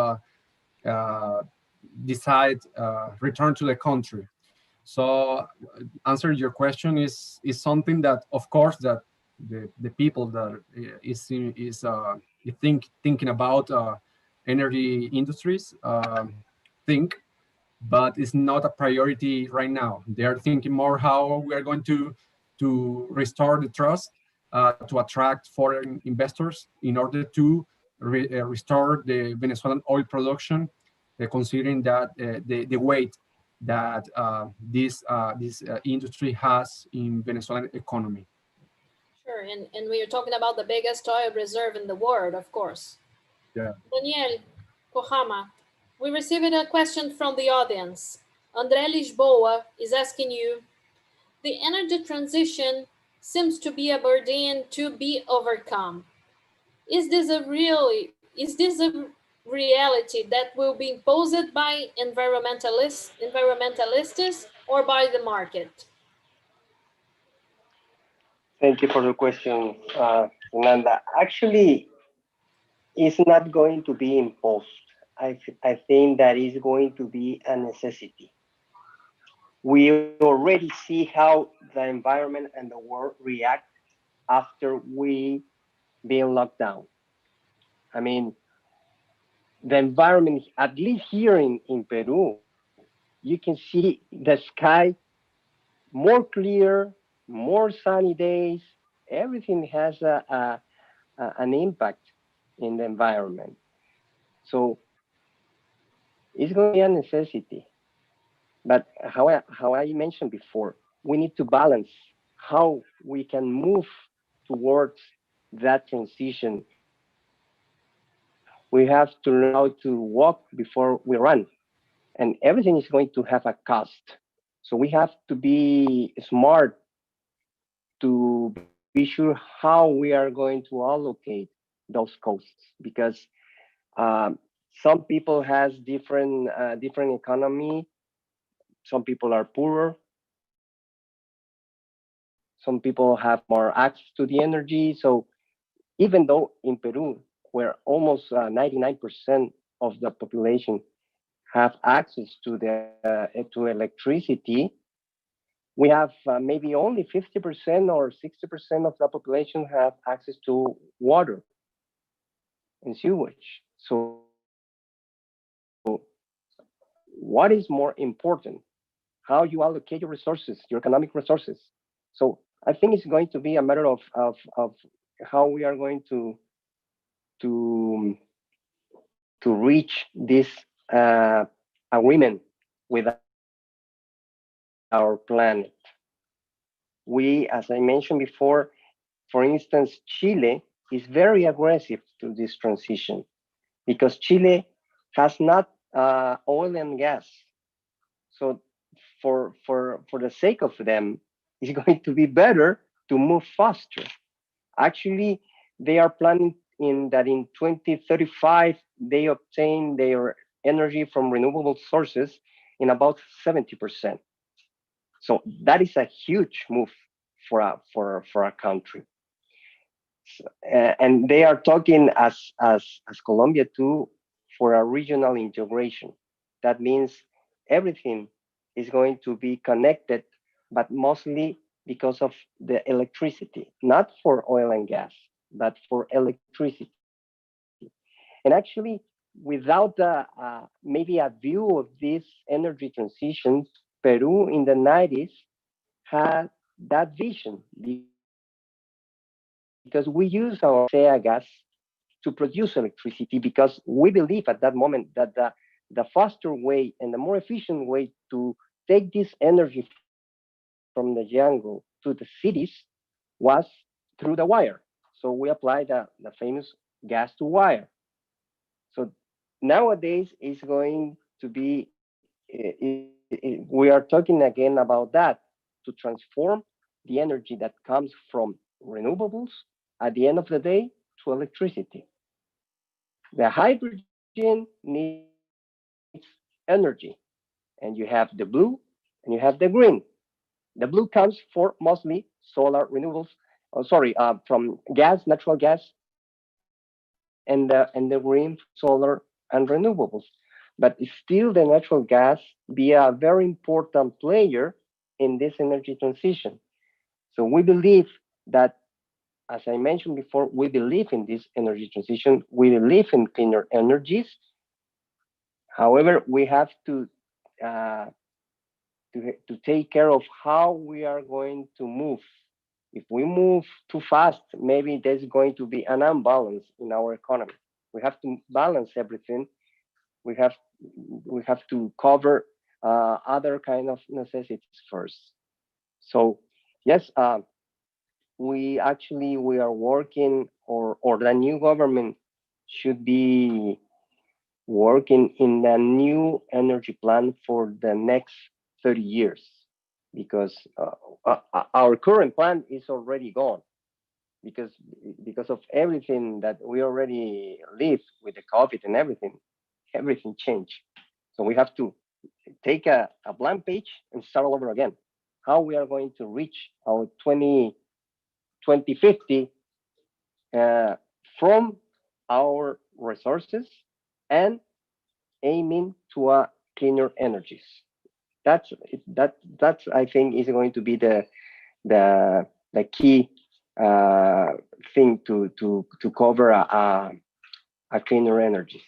decide return to the country. So answer your question is something that of course that the people that is thinking about energy industries think, but it's not a priority right now. They are thinking more how we are going to restore the trust, to attract foreign investors in order to restore the Venezuelan oil production, considering that the weight that this industry has in Venezuelan economy. Sure, and we are talking about the biggest oil reserve in the world, of course. Yeah. Daniel, Hokama, we received a question from the audience. André Lisboa is asking you, the energy transition seems to be a burden to be overcome. Is this a reality that will be imposed by environmentalists or by the market? Thank you for the question, Fernanda. Actually, it's not going to be imposed. I think that is going to be a necessity. We already see how the environment and the world react after we being locked down. I mean, the environment, at least here in Peru, you can see the sky more clear, more sunny days. Everything has an impact in the environment. So it's going to be a necessity. But how I mentioned before, we need to balance how we can move towards that transition. We have to learn how to walk before we run. And everything is going to have a cost. So we have to be smart to be sure how we are going to allocate those costs, because some people has different economy. Some people are poorer. Some people have more access to the energy. So even though in Peru, where almost 99% of the population have access to to electricity, we have maybe only 50% or 60% of the population have access to water and sewage. So what is more important? How you allocate your resources, your economic resources. So I think it's going to be a matter of how we are going to reach this agreement with our planet. We, as I mentioned before, for instance, Chile is very aggressive to this transition because Chile has not oil and gas. So for the sake of them, it's going to be better to move faster. Actually, they are planning that in 2035, they obtain their energy from renewable sources in about 70%. So that is a huge move for a country. So, and they are talking as Colombia too for a regional integration. That means everything is going to be connected, but mostly because of the electricity, not for oil and gas, but for electricity. And actually, without maybe a view of this energy transition, Peru in the 90s had that vision, because we use our gas to produce electricity, because we believe at that moment that the faster way and the more efficient way to take this energy from the jungle to the cities was through the wire. So we applied the famous gas to wire. So nowadays it's going to be, we are talking again about that, to transform the energy that comes from renewables at the end of the day to electricity. The hydrogen needs energy, and you have the blue and you have the green. The blue comes for mostly solar renewables, from gas, natural gas, and the green, solar and renewables. But still, the natural gas be a very important player in this energy transition. So we believe that, as I mentioned before, we believe in this energy transition. We believe in cleaner energies. However, we have to take care of how we are going to move. If we move too fast, maybe there's going to be an imbalance in our economy. We have to balance everything. We have to cover other kind of necessities first. So yes, we are working, or the new government should be working in a new energy plan for the next 30 years, because our current plan is already gone, because of everything that we already lived with the COVID and everything changed. So we have to take a blank page and start all over again. How we are going to reach our 2050 from our resources and aiming to cleaner energies. That's I think is going to be the key thing to cover a cleaner energies.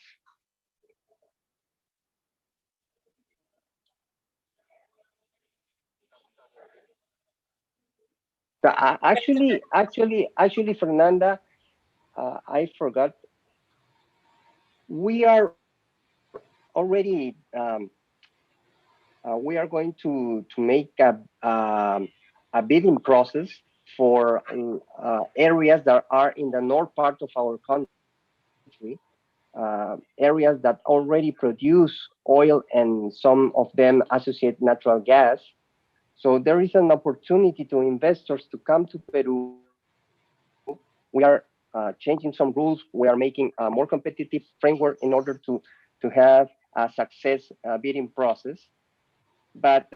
Actually, Fernanda, I forgot. We are already we are going to make a bidding process for areas that are in the north part of our country, areas that already produce oil, and some of them associate natural gas. So there is an opportunity to investors to come to Peru. We are changing some rules. We are making a more competitive framework in order to have a success bidding process. But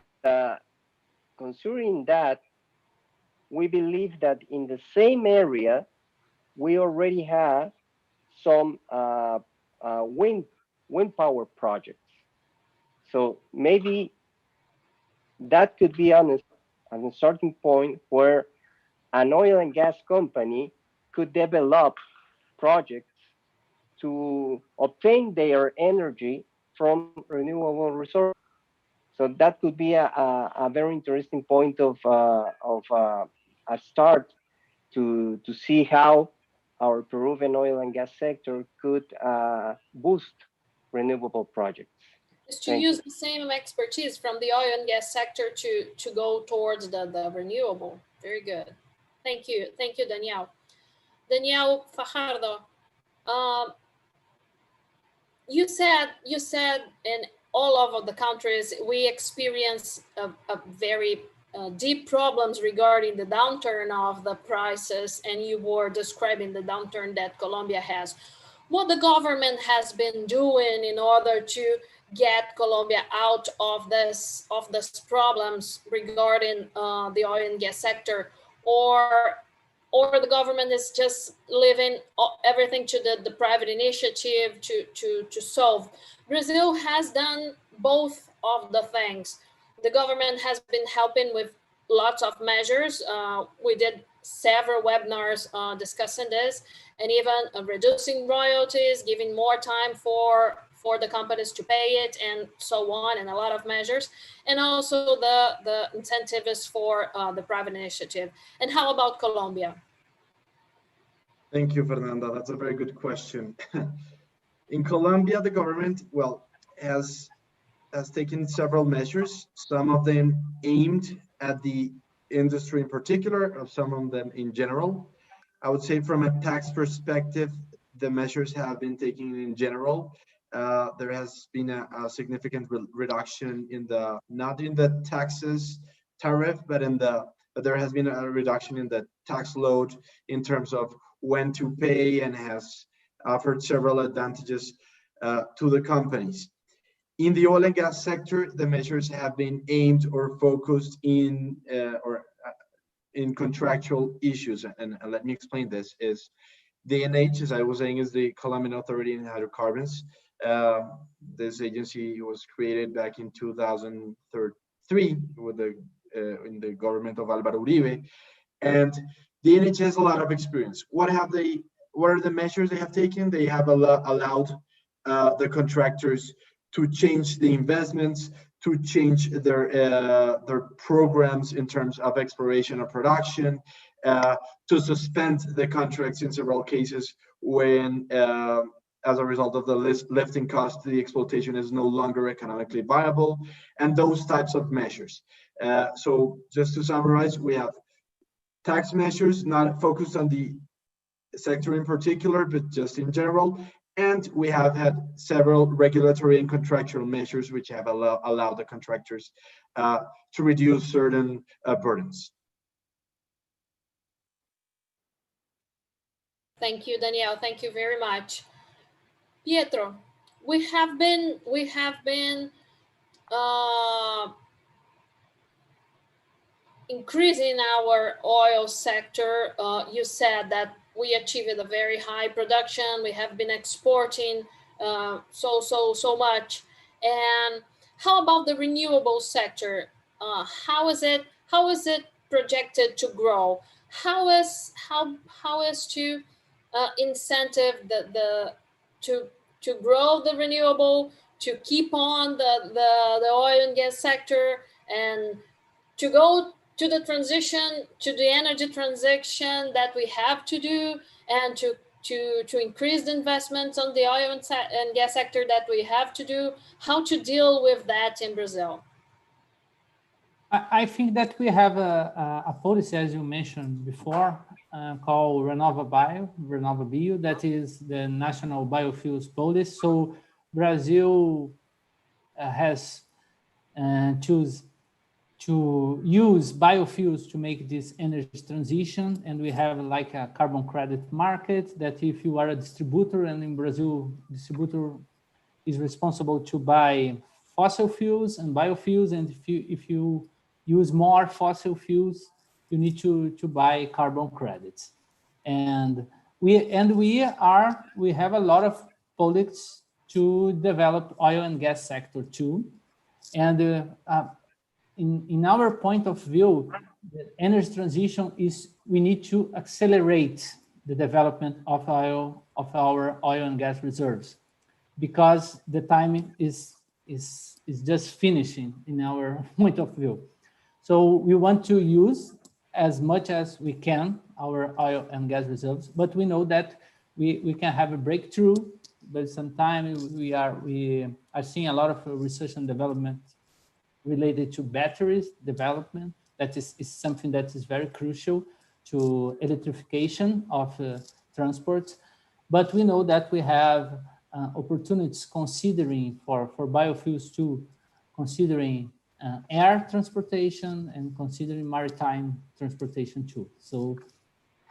considering that, we believe that in the same area, we already have some wind power projects. So maybe that could be on a certain point where an oil and gas company could develop projects to obtain their energy from renewable resources. So that could be a very interesting point of a start to see how our Peruvian oil and gas sector could boost renewable projects. Is to use the same expertise from the oil and gas sector to go towards the renewable. Very good. Thank you, Daniel. Daniel Fajardo, you said in all of the countries we experience a very deep problems regarding the downturn of the prices, and you were describing the downturn that Colombia has. What the government has been doing in order to get Colombia out of this problems regarding the oil and gas sector, or the government is just leaving everything to the private initiative to solve. Brazil has done both of the things. The government has been helping with lots of measures. We did several webinars discussing this, and even reducing royalties, giving more time for the companies to pay it, and so on, and a lot of measures. And also the incentives for the private initiative. And how about Colombia? Thank you, Fernanda. That's a very good question. In Colombia, the government, well, has taken several measures, some of them aimed at the industry in particular, or some of them in general. I would say from a tax perspective, the measures have been taken in general. There has been a significant reduction in not in the taxes tariff, but there has been a reduction in the tax load in terms of when to pay, and has offered several advantages to the companies. In the oil and gas sector, the measures have been aimed or focused in contractual issues. And let me explain this. Is DNH, as I was saying, is the Colombian Authority in Hydrocarbons. This agency was created back in 2003 with in the government of Álvaro Uribe, and DNH has a lot of experience. What are the measures they have taken? They have allowed the contractors to change the investments, to change their programs in terms of exploration or production, to suspend the contracts in several cases when, as a result of the lifting cost, the exploitation is no longer economically viable, and those types of measures. So just to summarize, we have tax measures not focused on the sector in particular, but just in general. And we have had several regulatory and contractual measures which have allowed the contractors to reduce certain burdens. Thank you, Daniel. Thank you very much. Pietro, we have been increasing our oil sector. You said that we achieved a very high production. We have been exporting so much. And how about the renewable sector? How is it projected to grow? How is to incentive to grow the renewable, to keep on the oil and gas sector, and to go to the transition, to the energy transition that we have to do, and to increase the investments on the oil and gas sector that we have to do? How to deal with that in Brazil? I think that we have a policy, as you mentioned before, called Renovável, that is the national biofuels policy. So Brazil has choose to use biofuels to make this energy transition, and we have like a carbon credit market that if you are a distributor, and in Brazil, distributor is responsible to buy fossil fuels and biofuels, and if you use more fossil fuels, you need to buy carbon credits. And we have a lot of projects to develop oil and gas sector too. And in our point of view, the energy transition is we need to accelerate the development of our oil and gas reserves, because the time is just finishing in our point of view. So we want to use as much as we can our oil and gas reserves, but we know that we can have a breakthrough, but sometimes we are seeing a lot of research and development related to batteries development. That is something that is very crucial to electrification of transport. But we know that we have opportunities considering for biofuels too, considering air transportation and considering maritime transportation too. So,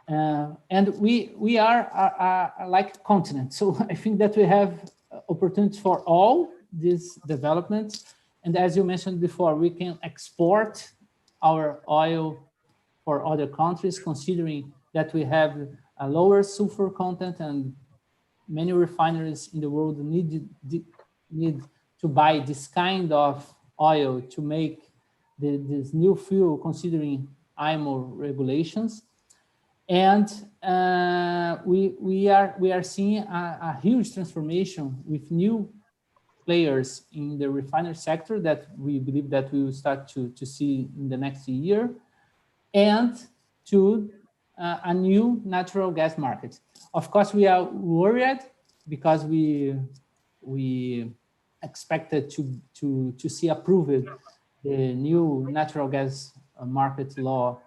and we are like a continent. So I think that we have opportunities for all these developments. And as you mentioned before, we can export our oil for other countries, considering that we have a lower sulfur content, and many refineries in the world need to buy this kind of oil to make this new fuel, considering IMO regulations. And we are seeing a huge transformation with new players in the refinery sector that we believe that we will start to see in the next year, and to a new natural gas market. Of course, we are worried because we expected to see approved the new natural gas market law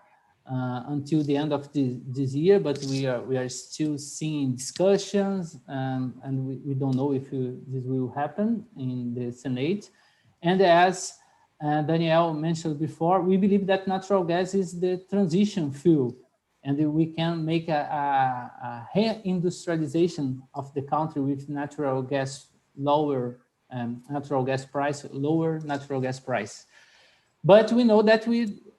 until the end of this year, but we are still seeing discussions, and we don't know if this will happen in the Senate. And as Daniel mentioned before, we believe that natural gas is the transition fuel, and we can make a reindustrialization of the country with natural gas lower, natural gas price, lower natural gas price. But we know that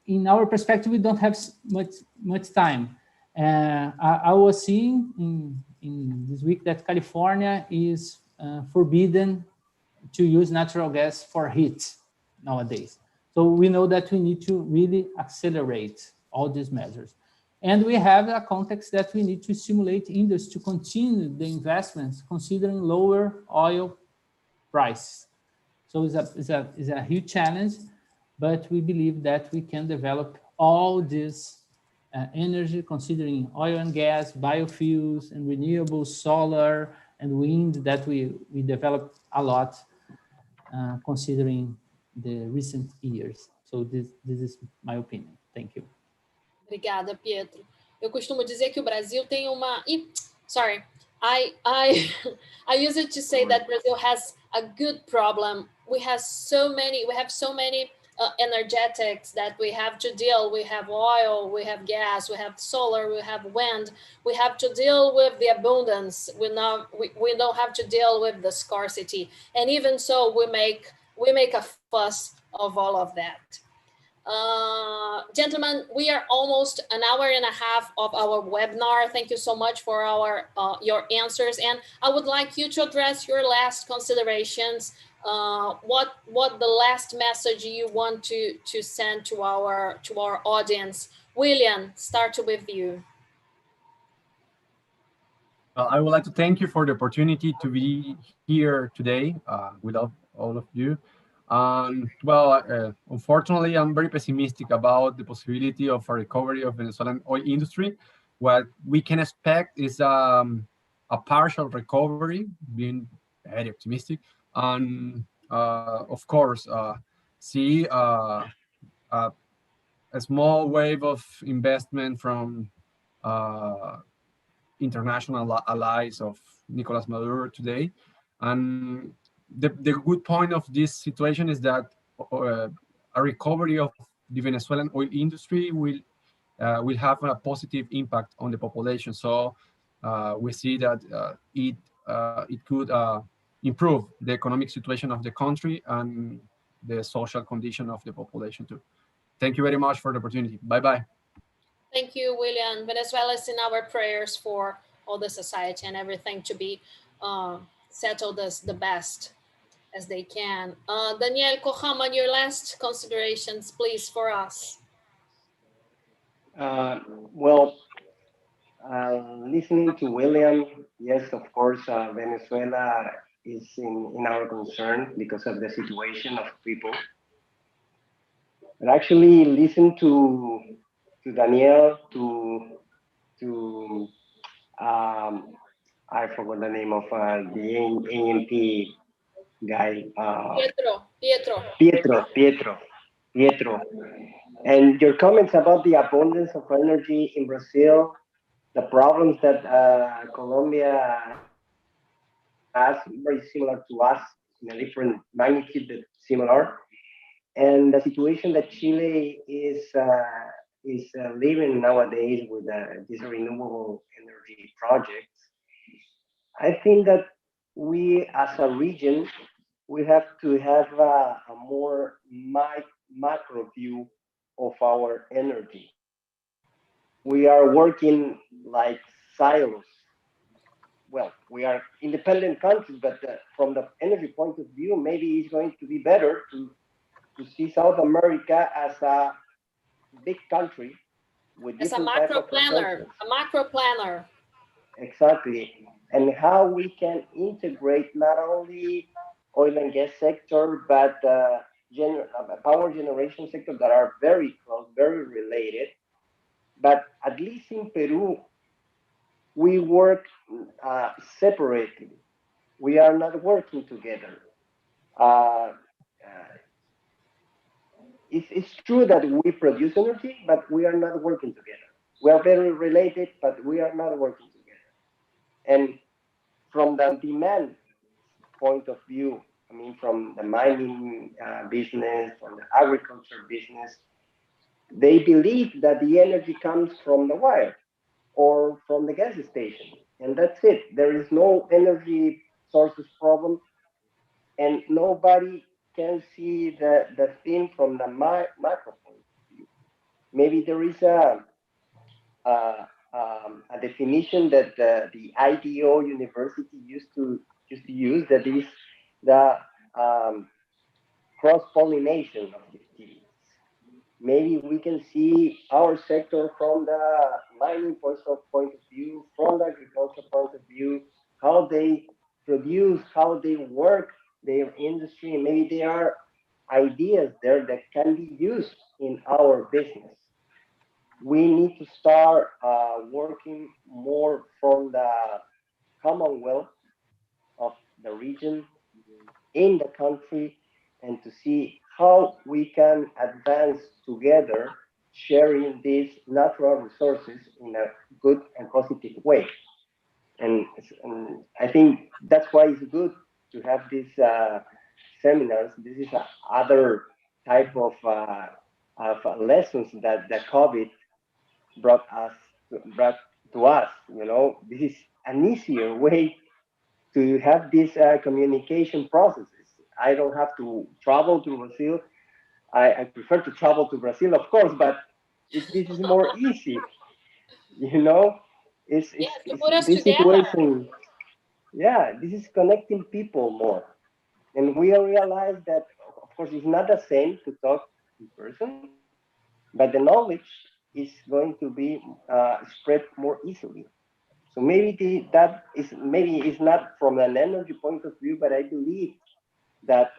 in our perspective, we don't have much time. I was seeing in this week that California is forbidden to use natural gas for heat nowadays. So we know that we need to really accelerate all these measures. And we have a context that we need to stimulate industry to continue the investments considering lower oil price. So it's a huge challenge, but we believe that we can develop all this energy considering oil and gas, biofuels, and renewables, solar and wind that we developed a lot considering the recent years. So this is my opinion. Thank you. Obrigada, Pietro. Eu costumo dizer que o Brasil tem uma... Sorry, I use it to say that Brazil has a good problem. We have so many energetics that we have to deal. We have oil, we have gas, we have solar, we have wind. We have to deal with the abundance. We don't have to deal with the scarcity. And even so, we make a fuss of all of that. Gentlemen, we are almost an hour and a half of our webinar. Thank you so much for your answers. And I would like you to address your last considerations. What the last message you want to send to our audience. Willian, start with you. I would like to thank you for the opportunity to be here today with all of you. Unfortunately, I'm very pessimistic about the possibility of a recovery of Venezuelan oil industry. What we can expect is a partial recovery, being very optimistic, and of course, see a small wave of investment from international allies of Nicolas Maduro today. And the good point of this situation is that a recovery of the Venezuelan oil industry will have a positive impact on the population. So we see that it could improve the economic situation of the country and the social condition of the population too. Thank you very much for the opportunity. Bye-bye. Thank you, Willian. Venezuela is in our prayers for all the society and everything to be settled as the best as they can. Daniel, Hokama, your last considerations, please, for us. Listening to William, yes, of course, Venezuela is in our concern because of the situation of people. But actually, listen to Daniel, I forgot the name of the ANP guy. Pietro. And your comments about the abundance of energy in Brazil, the problems that Colombia has, very similar to us, in a different magnitude, but similar. And the situation that Chile is living nowadays with these renewable energy projects, I think that we, as a region, we have to have a more macro view of our energy. We are working like silos. Well, we are independent countries, but from the energy point of view, maybe it's going to be better to see South America as a big country with It's a different type macro of planner, resources. a macro planner. Exactly. And how we can integrate not only oil and gas sector, but power generation sector that are very close, very related. But at least in Peru, we work separately. We are not working together. Uh, it's true that we produce energy, but we are not working together. We are very related, but we are not working together. And from the demand point of view, I mean, from the mining business, from the agriculture business, they believe that the energy comes from the wire or from the gas station, and that's it. There is no energy sources problem, and nobody can see the thing from the macro point of view. Maybe there is a, a definition that the IDO University used to use, that is the cross pollination of activities. Maybe we can see our sector from the mining point of view, from the agriculture point of view, how they produce, how they work their industry, and maybe there are ideas there that can be used in our business. We need to start working more from the commonwealth of the region in the country, and to see how we can advance together, sharing these natural resources in a good and positive way. And I think that's why it's good to have these seminars. This is other type of lessons that the COVID brought to us. You know, this is an easier way to have these communication processes. I don't have to travel to Brazil. I prefer to travel to Brazil, of course, but this is more easy. You know, To put us this together. situation. Yeah, this is connecting people more, and we realize that, of course, it's not the same to talk in person, but the knowledge is going to be spread more easily. So maybe that is maybe it's not from an energy point of view, but I believe that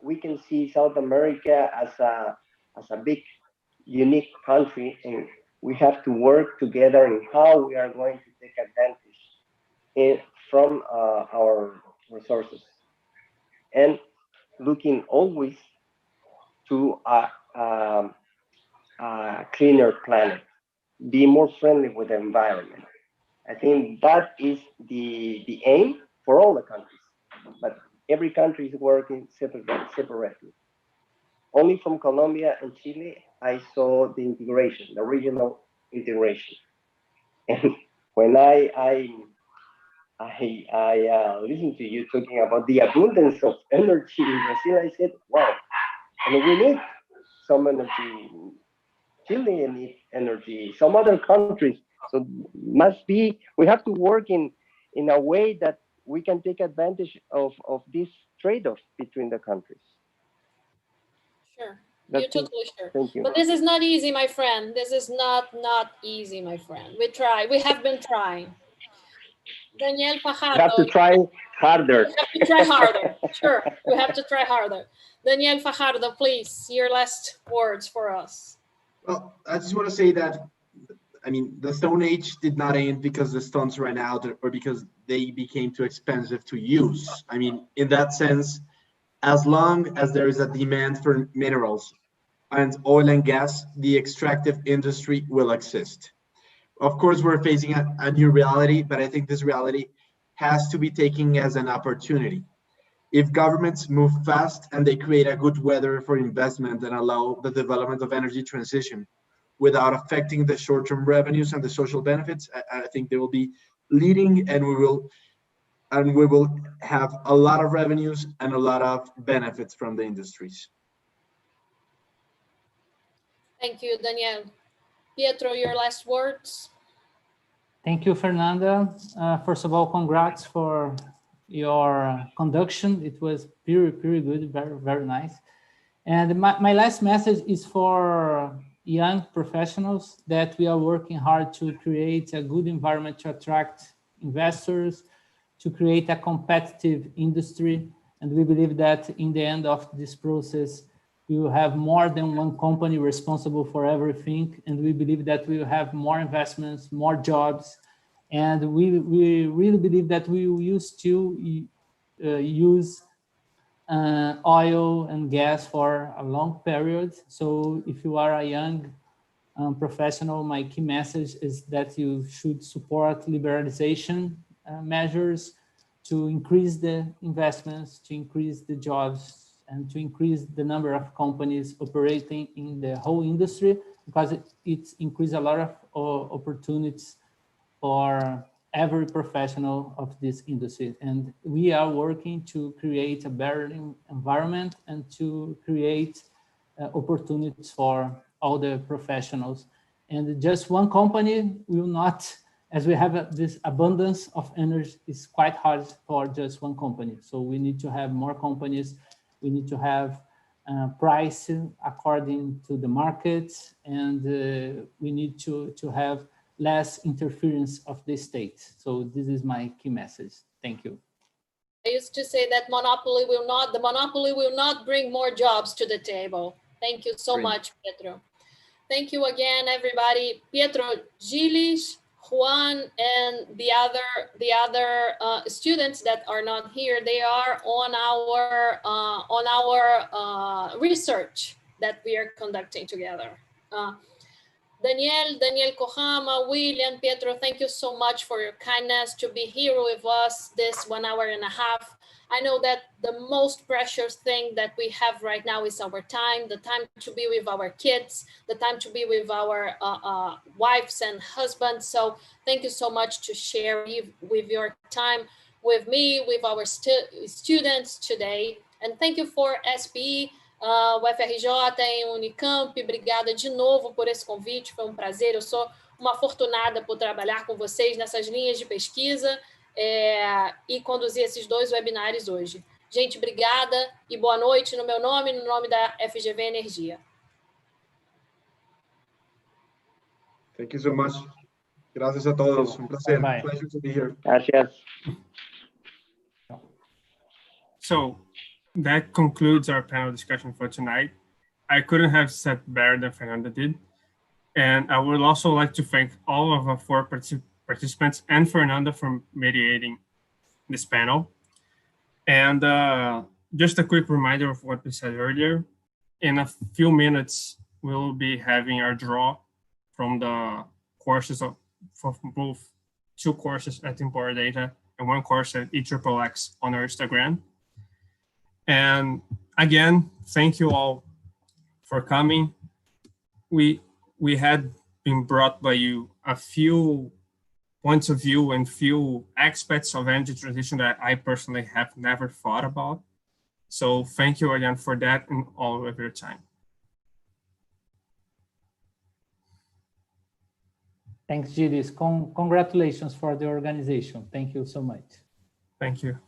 we can see South America as a big, unique country, and we have to work together in how we are going to take advantage from our resources, and looking always to a cleaner planet, be more friendly with the environment. I think that is the aim for all the countries, but every country is working separately. Only from Colombia and Chile, I saw the integration, the regional integration. And when listened to you talking about the abundance of energy in Brazil, I said, wow, and we need some energy. Chile needs energy, some other countries. So must be, we have to work in a way that we can take advantage of this trade-off between the countries. Sure. That's You're totally sure. Thank you. But this is not easy, my friend. This is not easy, my friend. We try. We have been trying. Daniel Fajardo. We have to try harder. We have to try harder. Sure. We have to try harder. Daniel Fajardo, please, your last words for us. Well, I just want to say that, I mean, the Stone Age did not end because the stones ran out or because they became too expensive to use. I mean, in that sense, as long as there is a demand for minerals and oil and gas, the extractive industry will exist. Of course, we're facing a new reality, but I think this reality has to be taken as an opportunity. If governments move fast and they create a good weather for investment and allow the development of energy transition without affecting the short-term revenues and the social benefits, I think they will be leading, and we will have a lot of revenues and a lot of benefits from the industries. Thank you, Daniel. Pietro, your last words. Thank you, Fernanda. First of all, congrats for your conduction. It was very good, very nice. And my last message is for young professionals that we are working hard to create a good environment to attract investors, to create a competitive industry. And we believe that in the end of this process, we will have more than one company responsible for everything. And we believe that we will have more investments, more jobs. And we really believe that we will use oil and gas for a long period. So if you are a young professional, my key message is that you should support liberalization measures to increase the investments, to increase the jobs, and to increase the number of companies operating in the whole industry, because it increases a lot of opportunities for every professional of this industry. And we are working to create a better environment and to create opportunities for all the professionals. And just one company will not, as we have this abundance of energy, it's quite hard for just one company. So we need to have more companies. We need to have pricing according to the market, and we need to have less interference of the state. So this is my key message. Thank you. I used to say that the monopoly will not bring more jobs to the table. Thank you so much, Pietro. Thank you again, everybody. Pietro, Gilles, Juan, and the other students that are not here, they are on our research that we are conducting together. Daniel Hokama, Willian, Pietro, thank you so much for your kindness to be here with us this 1 hour and a half. I know that the most precious thing that we have right now is our time, the time to be with our kids, the time to be with our wives and husbands. So thank you so much to share with your time with me, with our students today. And thank you for SPE, UFRJ e Unicamp. Obrigada de novo por esse convite, foi um prazer. Eu sou uma afortunada por trabalhar com vocês nessas linhas de pesquisa e conduzir esses 2 webinários hoje. Gente, obrigada e boa noite no meu nome e no nome da FGV Energia. Thank you so much. Gracias a todos. Un placer. Bye. Pleasure to be here. Gracias. So that concludes our panel discussion for tonight. I couldn't have said better than Fernanda did. And I would also like to thank all of our 4 participants and Fernanda for mediating this panel. And just a quick reminder of what we said earlier. In a few minutes, we'll be having our draw from the courses for both 2 courses at Import Data and 1 course at EXXX on our Instagram. And again, thank you all for coming. We had been brought by you a few points of view and few aspects of energy transition that I personally have never thought about. So thank you again for that and all of your time. Thanks, Gilles. Congratulations for the organization. Thank you so much. Thank you.